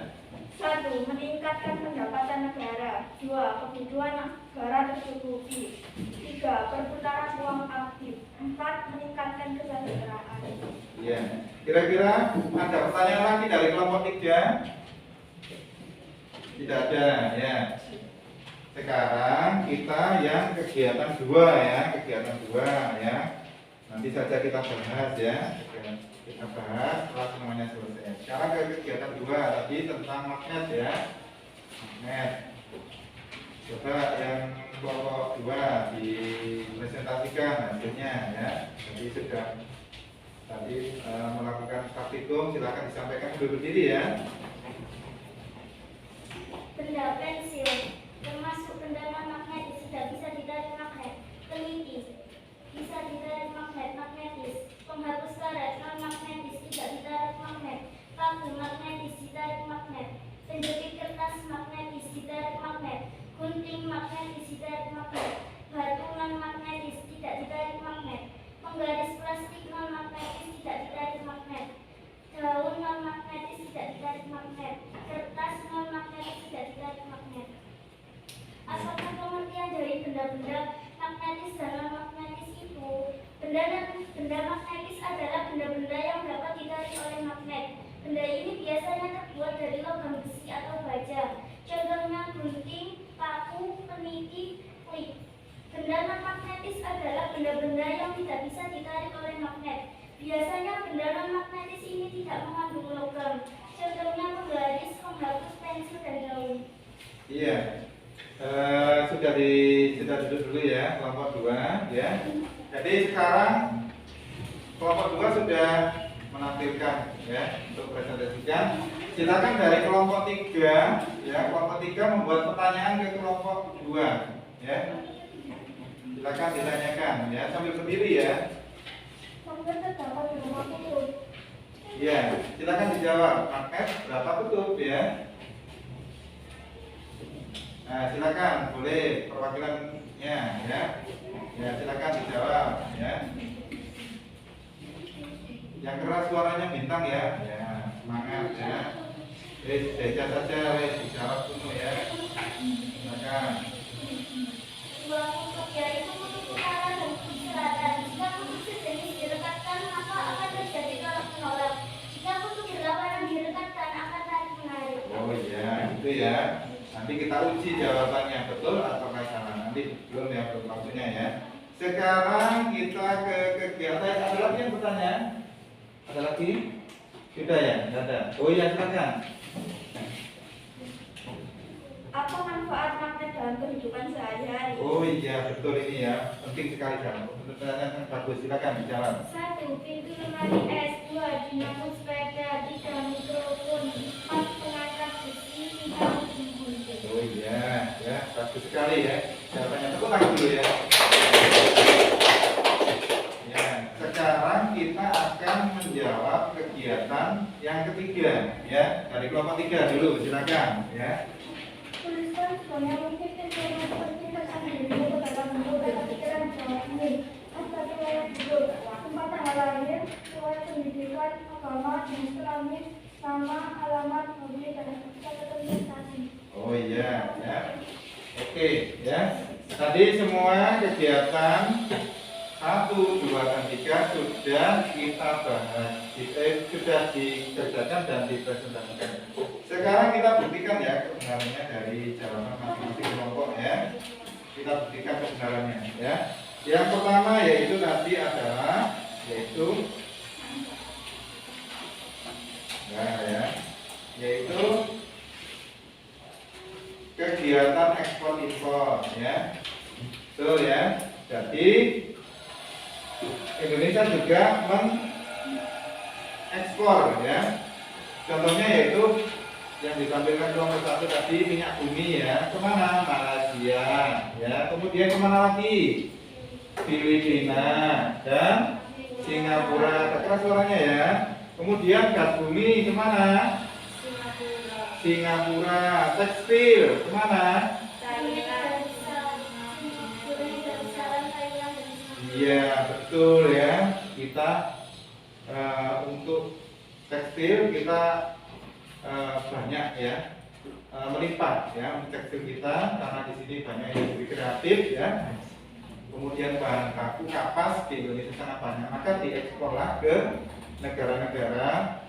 1. Meningkatkan pendapatan negara. 2. Kebutuhan negara tercukupi. 3. Perputaran uang aktif. 4. Meningkatkan kesejahteraan. Ya. Kira-kira ada pertanyaan lagi dari kelompok 3? Tidak ada ya. Sekarang kita yang kegiatan 2 ya, kegiatan 2 ya. Nanti saja kita bahas ya. Kita bahas setelah semuanya selesai. Sekarang ke kegiatan 2 tadi tentang magnet ya. Magnet. Coba yang kelompok 2 dipresentasikan hasilnya ya. Jadi sudah tadi melakukan praktikum, silakan disampaikan sambil berdiri ya. Benda pensil termasuk benda non-magnetis tidak bisa ditarik magnet. Teliti bisa ditarik magnet magnetis. Penghapus karet non-magnetis tidak ditarik magnet. Paku magnetis ditarik magnet. Penjepit kertas magnetis ditarik magnet. Gunting magnetis ditarik magnet. Batu non-magnetis tidak ditarik magnet. Penggaris plastik non-magnetis tidak ditarik magnet. Daun non-magnetis tidak ditarik magnet. Kertas non-magnetis tidak ditarik magnet. Asalkan pengertian dari benda-benda magnetis dan non-magnetis itu, benda magnetis adalah benda-benda yang dapat ditarik oleh magnet. Benda ini biasanya terbuat elektrik. Benda non-magnetis adalah benda-benda yang tidak bisa ditarik oleh magnet. Biasanya benda non-magnetis ini tidak mengandung logam. Contohnya penggaris, penghapus, pensil, dan daun. Iya. Sudah duduk dulu ya, kelompok 2 ya. Jadi sekarang kelompok 2 sudah menampilkan ya untuk presentasikan. Silakan dari kelompok 3 ya, kelompok 3 membuat pertanyaan ke kelompok 2 ya. Silakan ditanyakan ya, sambil berdiri ya. Magnet terdapat berapa kutub? Iya, silakan dijawab. Magnet berapa kutub ya? Nah, silakan boleh perwakilannya ya. Ya, silakan dijawab ya. Yang keras suaranya bintang ya. Ya, semangat ya. Deja saja dijawab dulu ya. Silakan. Dua kutub yaitu kutub utara dan kutub selatan. Jika kutub sejenis direkatkan, maka akan terjadi tolak menolak. Jika kutub berlawanan direkatkan, akan tarik menarik. Oh iya, itu ya. Nanti kita uji jawabannya betul atau salah. Nanti belum ya belum waktunya ya. Sekarang kita ke kegiatan. Ada lagi yang bertanya? Ada lagi? Sudah ya? Tidak ada. Oh iya, silakan. Apa manfaat magnet dalam kehidupan sehari-hari? Oh iya, betul ini ya. Penting sekali kan. Untuk pertanyaan yang bagus, silakan dijawab. 1. Pintu lemari es. 2. Dinamo sepeda. 3. Mikrofon. 4. Pengacat besi. 5. gunting. Oh iya, ya bagus sekali ya. Jawabannya tepuk tangan dulu ya. Ya, sekarang kita akan menjawab kegiatan yang ketiga ya. Dari kelompok 3 dulu, silakan ya. Tuliskan sebanyak mungkin informasi penting tentang dirimu ke dalam bentuk data pikiran jawab ini. Seperti riwayat hidup, tempat tanggal lahir, riwayat pendidikan, agama, jenis kelamin, nama, alamat, hobi, dan catatan prestasi. Oh iya, ya. Oke, ya. Tadi semua kegiatan 1, 2, dan 3 sudah kita bahas, sudah dikerjakan dan dipresentasikan. Sekarang kita buktikan ya kebenarannya dari jawaban masing-masing kelompok ya. Kita buktikan kebenarannya ya. Yang pertama yaitu tadi adalah yaitu kegiatan ekspor impor ya. Betul ya. Jadi Indonesia juga mengekspor ya. Contohnya yaitu yang ditampilkan kelompok 1 tadi minyak bumi ya. Kemana? Malaysia ya. Kemudian kemana lagi? Filipina dan Singapura. Keras suaranya ya. Kemudian gas bumi kemana? Singapura. Tekstil kemana? Iya betul ya. Kita untuk tekstil kita banyak ya melipat ya untuk tekstil kita karena di sini banyak yang lebih kreatif ya. Kemudian bahan baku kapas di Indonesia sangat banyak, maka dieksporlah ke negara-negara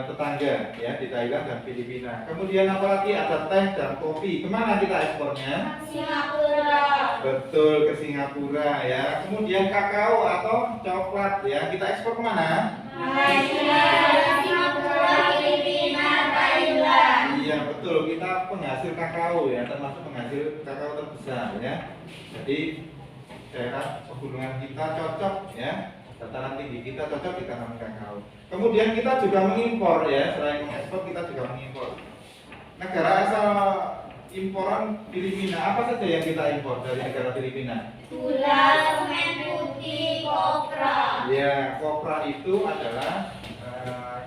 tetangga ya di Thailand dan Filipina. Kemudian apalagi ada teh dan kopi. Kemana kita ekspornya? Singapura. Betul, ke Singapura ya. Kemudian kakao atau coklat ya kita ekspor kemana? Malaysia, Singapura, Filipina, Thailand. Iya betul, kita penghasil kakao ya, termasuk penghasil kakao terbesar ya. Jadi daerah pegunungan kita cocok ya, dataran tinggi kita cocok ditanam kakao. Kemudian kita juga mengimpor ya, selain mengekspor kita juga mengimpor. Negara asal imporan Filipina, apa saja yang kita impor dari negara Filipina? Gula, semen putih, kopra. Ya, kopra itu adalah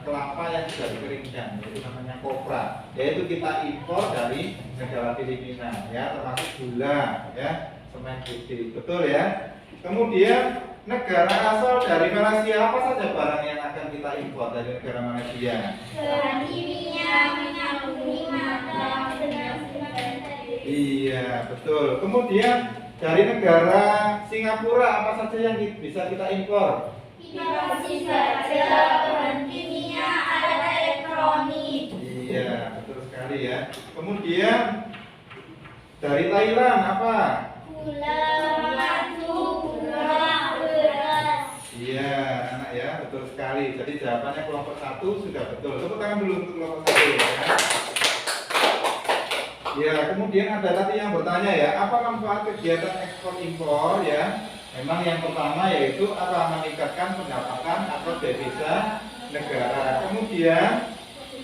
kelapa yang sudah dikeringkan, itu namanya kopra. Yaitu kita impor dari negara Filipina, ya, termasuk gula, ya, semen putih, betul ya. Kemudian negara asal dari Malaysia, apa saja barang yang akan kita impor dari negara Malaysia? Bahan kimia, minyak bumi, mata, benang, Iya, betul. Kemudian dari negara Singapura, apa saja yang bisa kita impor? inovasi baja, bahan kimia, alat elektronik. Iya, betul sekali ya. Kemudian dari Thailand apa? Gula, madu, beras. Iya, anak ya, betul sekali. Jadi jawabannya kelompok 1 sudah betul. Tepuk tangan dulu untuk kelompok 1 ya. Ya, kemudian ada tadi yang bertanya ya, apa manfaat kegiatan ekspor impor ya? Memang yang pertama yaitu apa, meningkatkan pendapatan atau devisa negara. Kemudian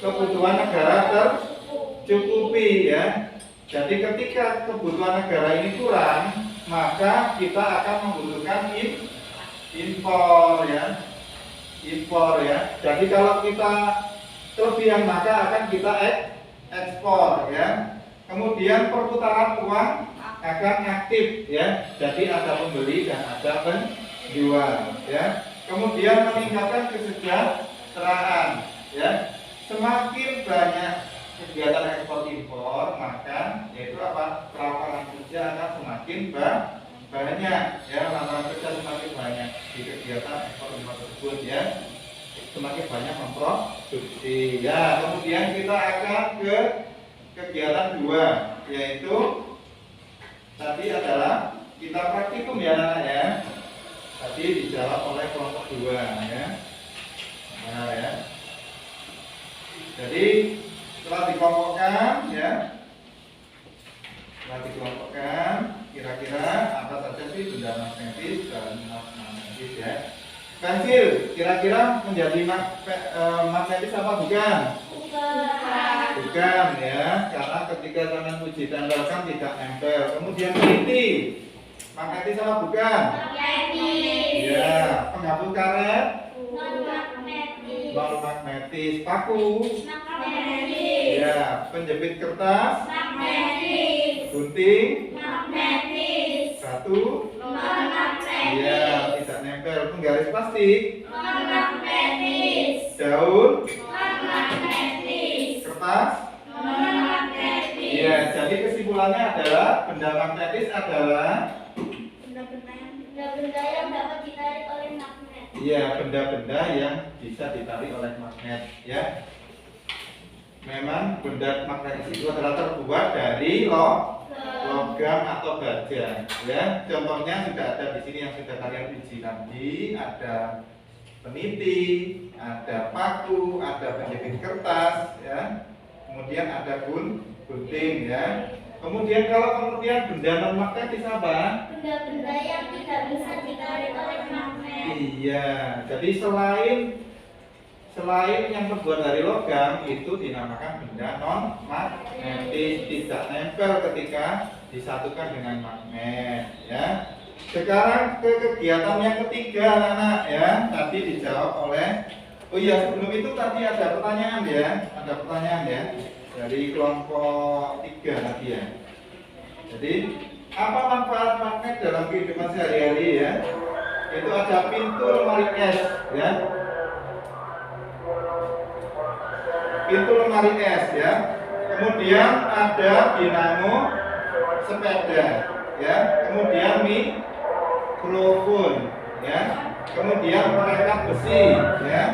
kebutuhan negara tercukupi ya. Jadi ketika kebutuhan negara ini kurang, maka kita akan membutuhkan impor ya. Impor ya. Jadi kalau kita kelebihan maka akan kita ekspor ya. Kemudian perputaran uang akan aktif ya. Jadi ada pembeli dan ada penjual ya. Kemudian meningkatkan kesejahteraan ya. Semakin banyak kegiatan ekspor impor, maka yaitu apa? Lapangan kerja akan semakin banyak ya. Lapangan kerja semakin banyak di kegiatan ekspor impor tersebut ya. Semakin banyak memproduksi ya. Kemudian kita akan ke kegiatan 2, yaitu tadi adalah kita praktikum ya anak ya. Tadi dijawab oleh kelompok 2 ya. Benar ya. Jadi setelah dikelompokkan ya, setelah dikelompokkan kira-kira apa saja sih benda magnetis dan non-magnetis ya. Pensil kira-kira menjadi magnetis apa bukan? Bukan ya, karena ketika tangan uji tempelkan tidak nempel. Kemudian teliti, magnetis apa bukan? Magnetis. Ya, penghapus karet, Non-magnetis. non-magnetis. Paku, Magnetis. ya, penjepit kertas, Magnetis. gunting, Magnetis. batu, Non-magnetis. ya, tidak nempel. Penggaris plastik, Non-magnetis. daun, Non-magnetis. kertas. Non-magnetis. Ya, jadi kesimpulannya adalah benda magnetis adalah Benda-benda yang dapat ditarik oleh magnet. iya, benda-benda yang bisa ditarik oleh magnet ya. Memang benda magnetis itu adalah terbuat dari logam atau baja ya. Contohnya sudah ada di sini yang sudah kalian uji tadi, ada peniti, ada paku, ada penjepit kertas ya. Kemudian ada gunting ya. Kemudian kalau benda non magnetis apa? Benda-benda yang tidak bisa ditarik oleh magnet. Iya, jadi selain yang terbuat dari logam itu dinamakan benda non magnetis, tidak nempel ketika disatukan dengan magnet ya. Sekarang ke kegiatan yang ketiga anak-anak ya. Tadi dijawab oleh, oh iya sebelum itu tadi ada pertanyaan ya, dari kelompok 3 tadi ya. Jadi apa manfaat magnet dalam kehidupan sehari-hari ya? Itu ada pintu lemari es ya. Pintu lemari es ya. Kemudian ada dinamo sepeda ya. Kemudian mikrofon ya. Kemudian perangkat besi ya.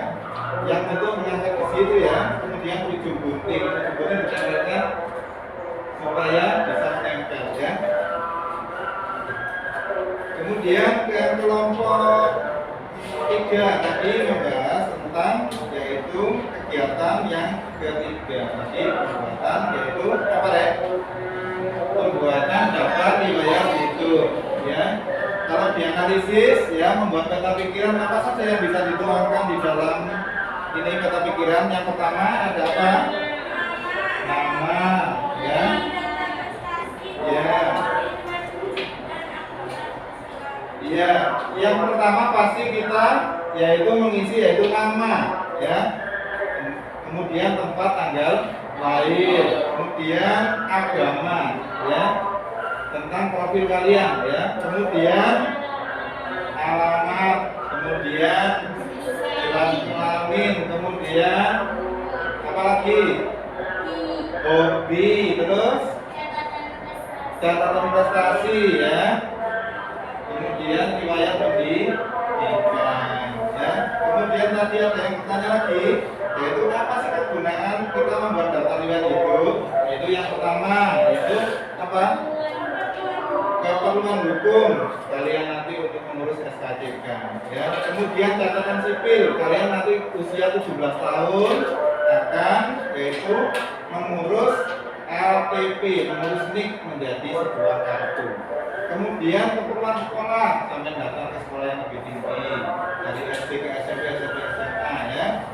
Yang untuk mengangkat besi itu ya. Kemudian ujung gunting ditempelkan supaya bisa menempel ya. Kemudian ke kelompok 3 tadi membahas tentang yaitu kegiatan yang ketiga tadi pembuatan yaitu apa deh? Pembuatan daftar riwayat hidup ya. Kalau dianalisis ya, membuat peta pikiran apa saja yang bisa dituangkan di dalam ini peta pikiran. Yang pertama ada apa? Nama ya. Ya. Iya, yang pertama pasti kita yaitu mengisi yaitu nama ya. Kemudian tempat tanggal lahir, kemudian agama ya. Tentang profil kalian ya. Kemudian alamat, kemudian jelas kelamin, kemudian apa lagi? Hobi, terus catatan prestasi ya. Kemudian riwayat pendidikan ya. Kemudian tadi ada yang bertanya lagi, yaitu apa sih kegunaan kita membuat daftar riwayat hidup? Yaitu yang pertama yaitu apa? keperluan hukum kalian nanti untuk mengurus SKCK ya. Kemudian catatan sipil kalian nanti usia 17 tahun akan yaitu mengurus LTP, mengurus NIK menjadi sebuah kartu. Kemudian keperluan sekolah sampai datang ke sekolah yang lebih tinggi dari SD ke SMP, SMP ke SMA ya.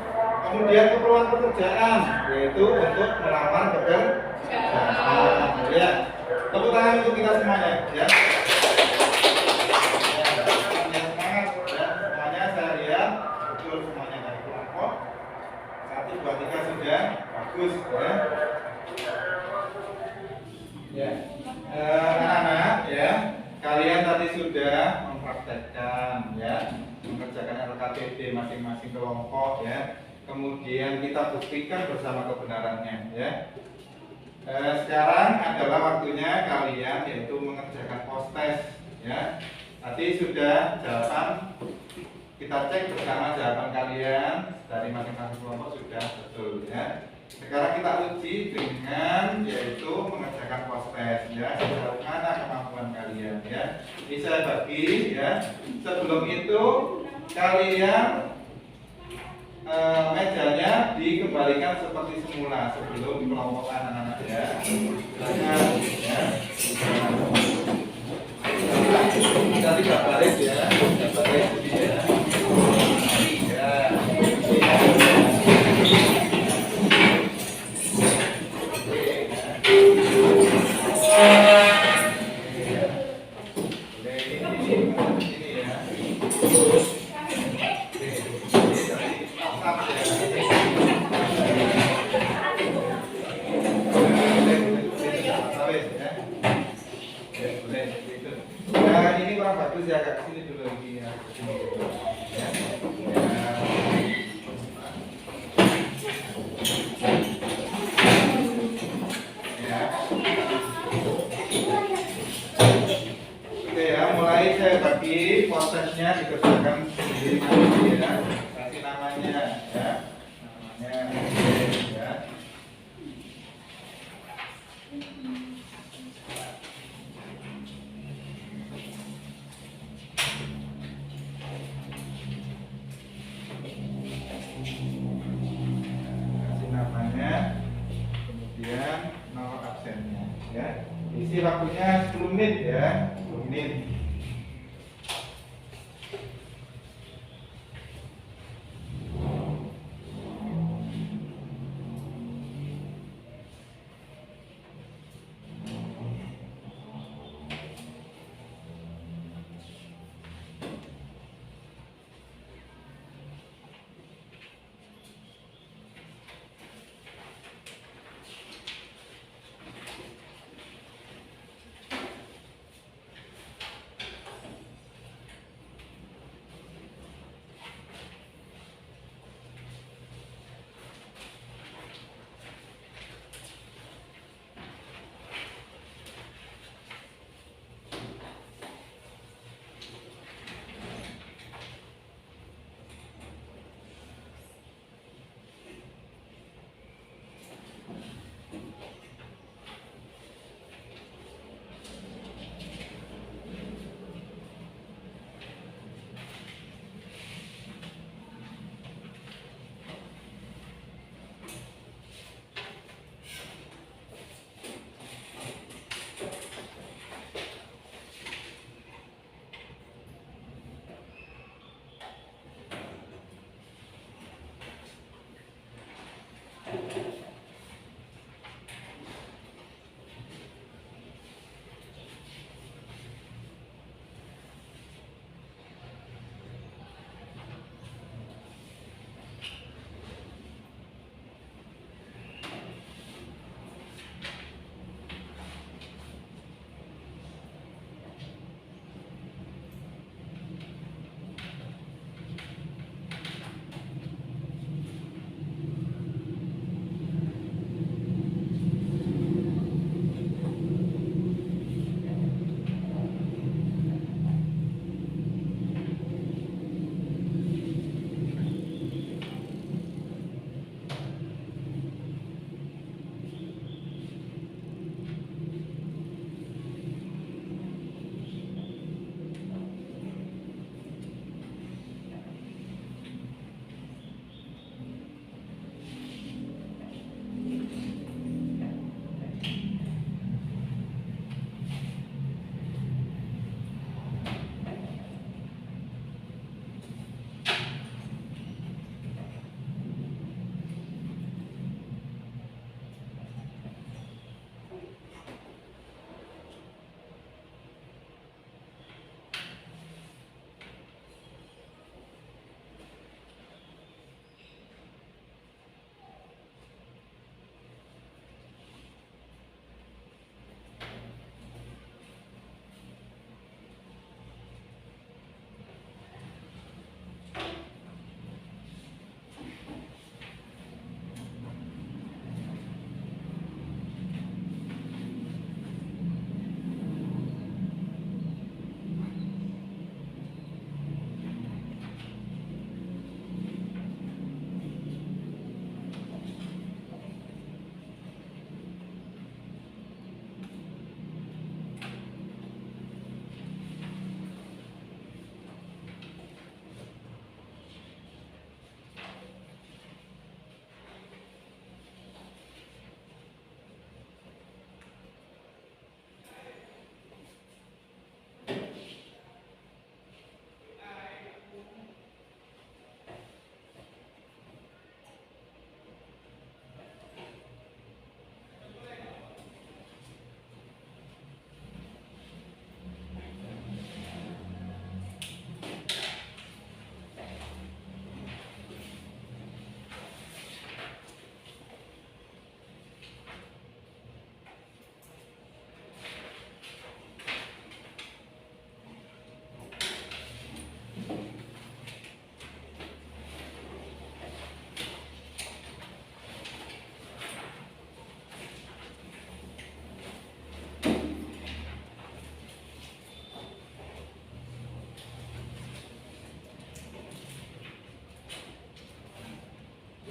Kemudian keperluan pekerjaan yaitu untuk melamar pekerjaan ya. Tepuk tangan untuk kita semuanya ya. Semangat ya, semuanya saya lihat betul semuanya dari kelompok 1, 2, 3 sudah bagus ya. Ya, anak-anak ya, kalian tadi sudah mempraktekkan ya, mengerjakan LKPD masing-masing kelompok ya. Kemudian kita buktikan bersama kebenarannya ya. Sekarang adalah waktunya kalian yaitu mengerjakan post test ya. Tadi sudah jawaban, kita cek bersama jawaban kalian dari masing-masing kelompok sudah betul ya. Sekarang kita uji dengan yaitu mengerjakan post test ya. Sejauh mana kemampuan kalian ya. Ini saya bagi ya. Sebelum itu kalian mejanya dikembalikan seperti semula sebelum kelompokan anak-anak ya. Silakan ya. Kita tidak balik ya. Tidak balik ya. Ya. Nah, ini kurang bagus ya, agak kesini dulu lagi ya. Kesini dulu. Ya. Ya. Oke ya, mulai saya bagi prosesnya dikerjakan sendiri ya. Kasih namanya ya. Namanya ya. Kemudian nomor absennya ya. Isi waktunya 10 menit ya. 10 menit.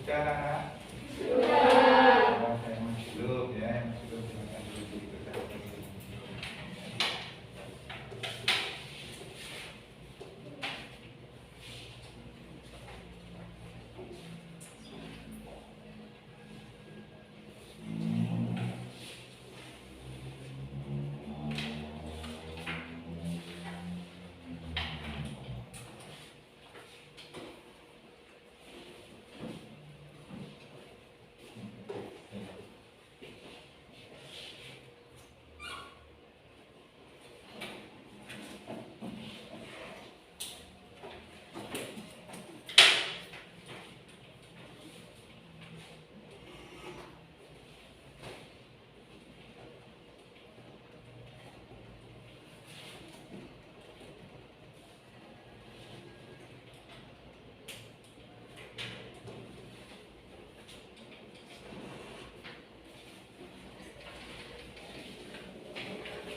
Sudah anak-anak? Saya masih belum ya, masih belum silakan dulu dikerjakan dulu.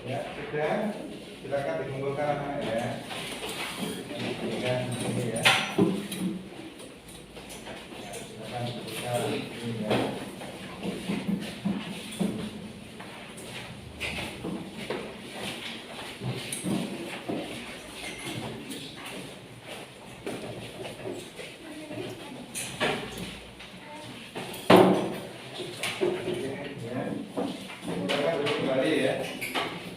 Ya, sudah. Silakan dikumpulkan anak ya. Ya, ini ya. Silakan dikumpulkan ini ya.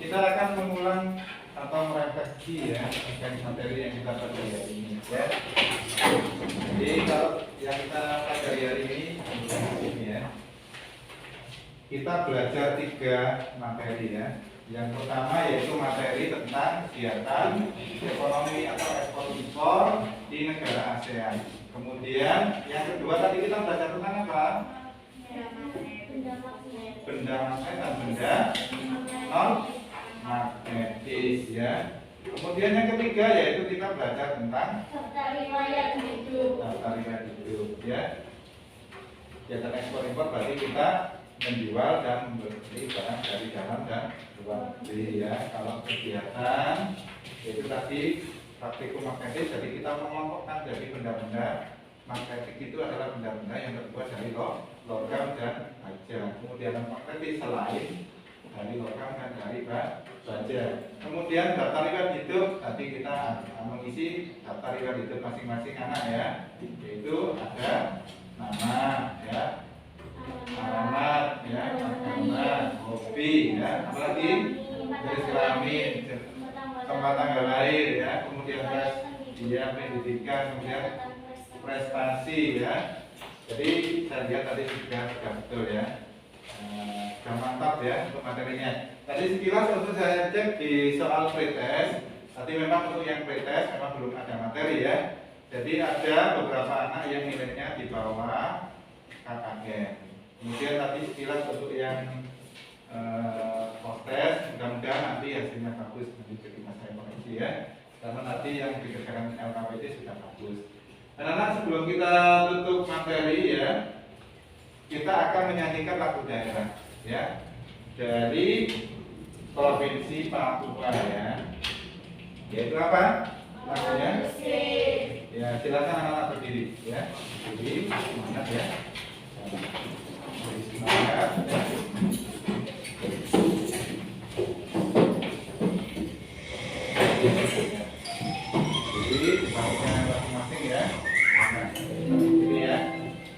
Kita akan mengulang atau merefleksi ya terkait materi yang kita pelajari hari ini ya. Jadi kalau yang kita pelajari hari ini ya, kita belajar 3 materi ya. Yang pertama yaitu materi tentang kegiatan ekonomi atau ekspor impor di negara ASEAN. Kemudian yang kedua tadi kita belajar tentang apa? Benda magnet dan benda non magnetis ya. Kemudian yang ketiga yaitu kita belajar tentang daftar riwayat hidup. daftar riwayat hidup ya. Kegiatan ekspor impor berarti kita menjual dan membeli barang dari dalam dan luar negeri ya. Kalau kegiatan yaitu tadi praktikum magnetis, jadi kita mengelompokkan jadi benda-benda magnetik itu adalah benda-benda yang terbuat dari logam dan baja. Kemudian magnetis selain dari logam dan dari baja. Kemudian daftar riwayat hidup, tadi kita mengisi daftar riwayat hidup masing-masing anak ya, yaitu ada nama ya, alamat ya, agama, hobi ya, apalagi garis kelamin, tempat tanggal lahir ya, kemudian pendidikan, kemudian prestasi ya. Jadi saya lihat tadi sudah betul ya. Sudah mantap ya untuk materinya. Tadi sekilas untuk saya cek di soal pretest. Tadi memang untuk yang pretest memang belum ada materi ya. Jadi ada beberapa anak yang nilainya di bawah KKN. Kemudian tadi sekilas untuk yang post-test, mudah-mudahan nanti hasilnya bagus, nanti jadi saya koreksi ya. Karena nanti yang dikerjakan LKPD sudah bagus. Anak-anak, sebelum kita tutup materi ya, kita akan menyanyikan lagu daerah ya dari Provinsi Papua ya. Yaitu apa lagunya? Ya, silakan anak-anak berdiri ya. Berdiri, semangat ya. Semangat ya. Jadi dipakai masing-masing ya. Nah, ini ya.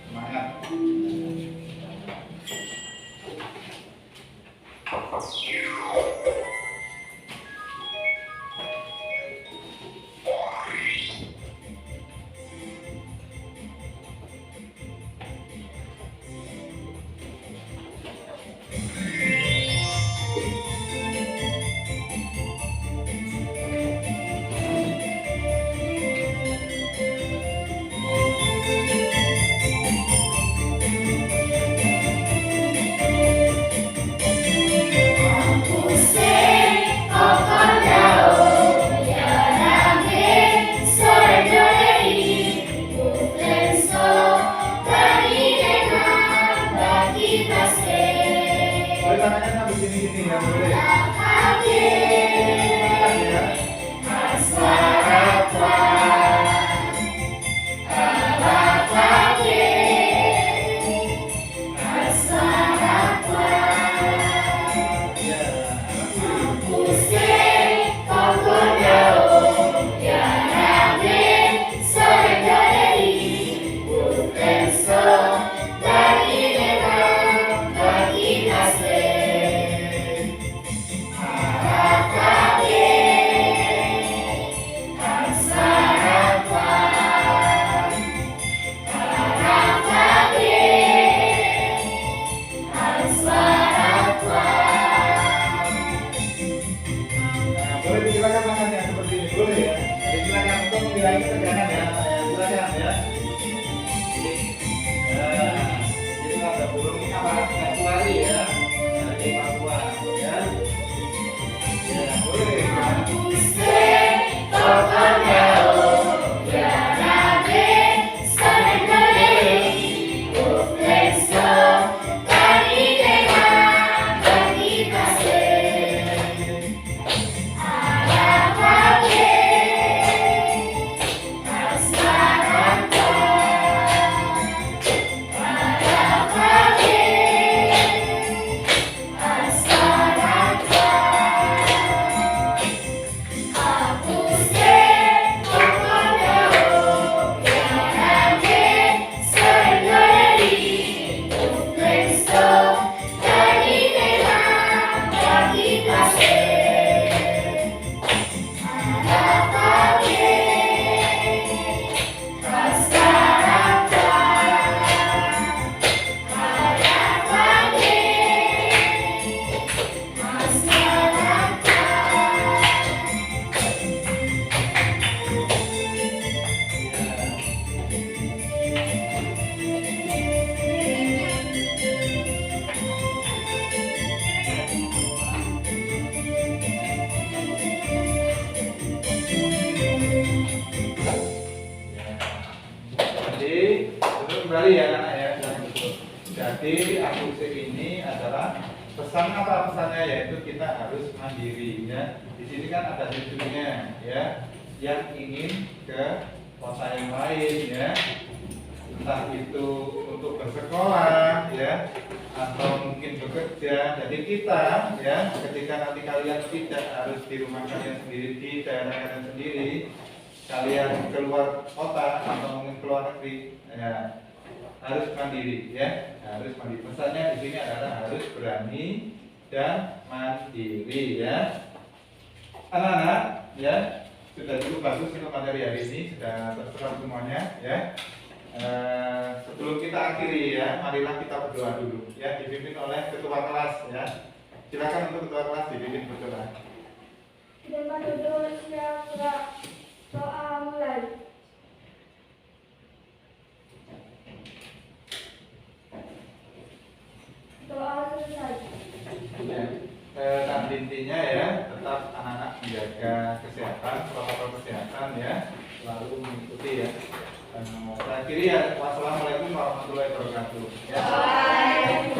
Semangat. Boleh tangannya sambil gini-gini ya, boleh. pesan apa pesannya, yaitu kita harus mandiri ya. Di sini kan ada judulnya ya, yang ingin ke kota yang lain ya, entah itu untuk bersekolah ya, atau mungkin bekerja. Jadi kita ya, ketika nanti kalian tidak harus di rumah kalian sendiri, di daerah kalian sendiri, kalian keluar kota atau mungkin keluar negeri ya, harus mandiri ya, harus mandiri. Pesannya di sini adalah harus berani dan mandiri ya. Anak-anak ya, sudah cukup bagus untuk materi hari ini, sudah terserap semuanya ya. Sebelum kita akhiri ya, marilah kita berdoa dulu ya, dipimpin oleh ketua kelas ya. Silakan untuk ketua kelas dipimpin berdoa. Dengan duduk siap gerak, doa mulai. Doa selesai. Ya. Dan intinya ya, tetap anak-anak menjaga kesehatan, protokol kesehatan ya, lalu mengikuti ya. Saya akhiri ya, wassalamualaikum warahmatullahi wabarakatuh. Ya. Bye.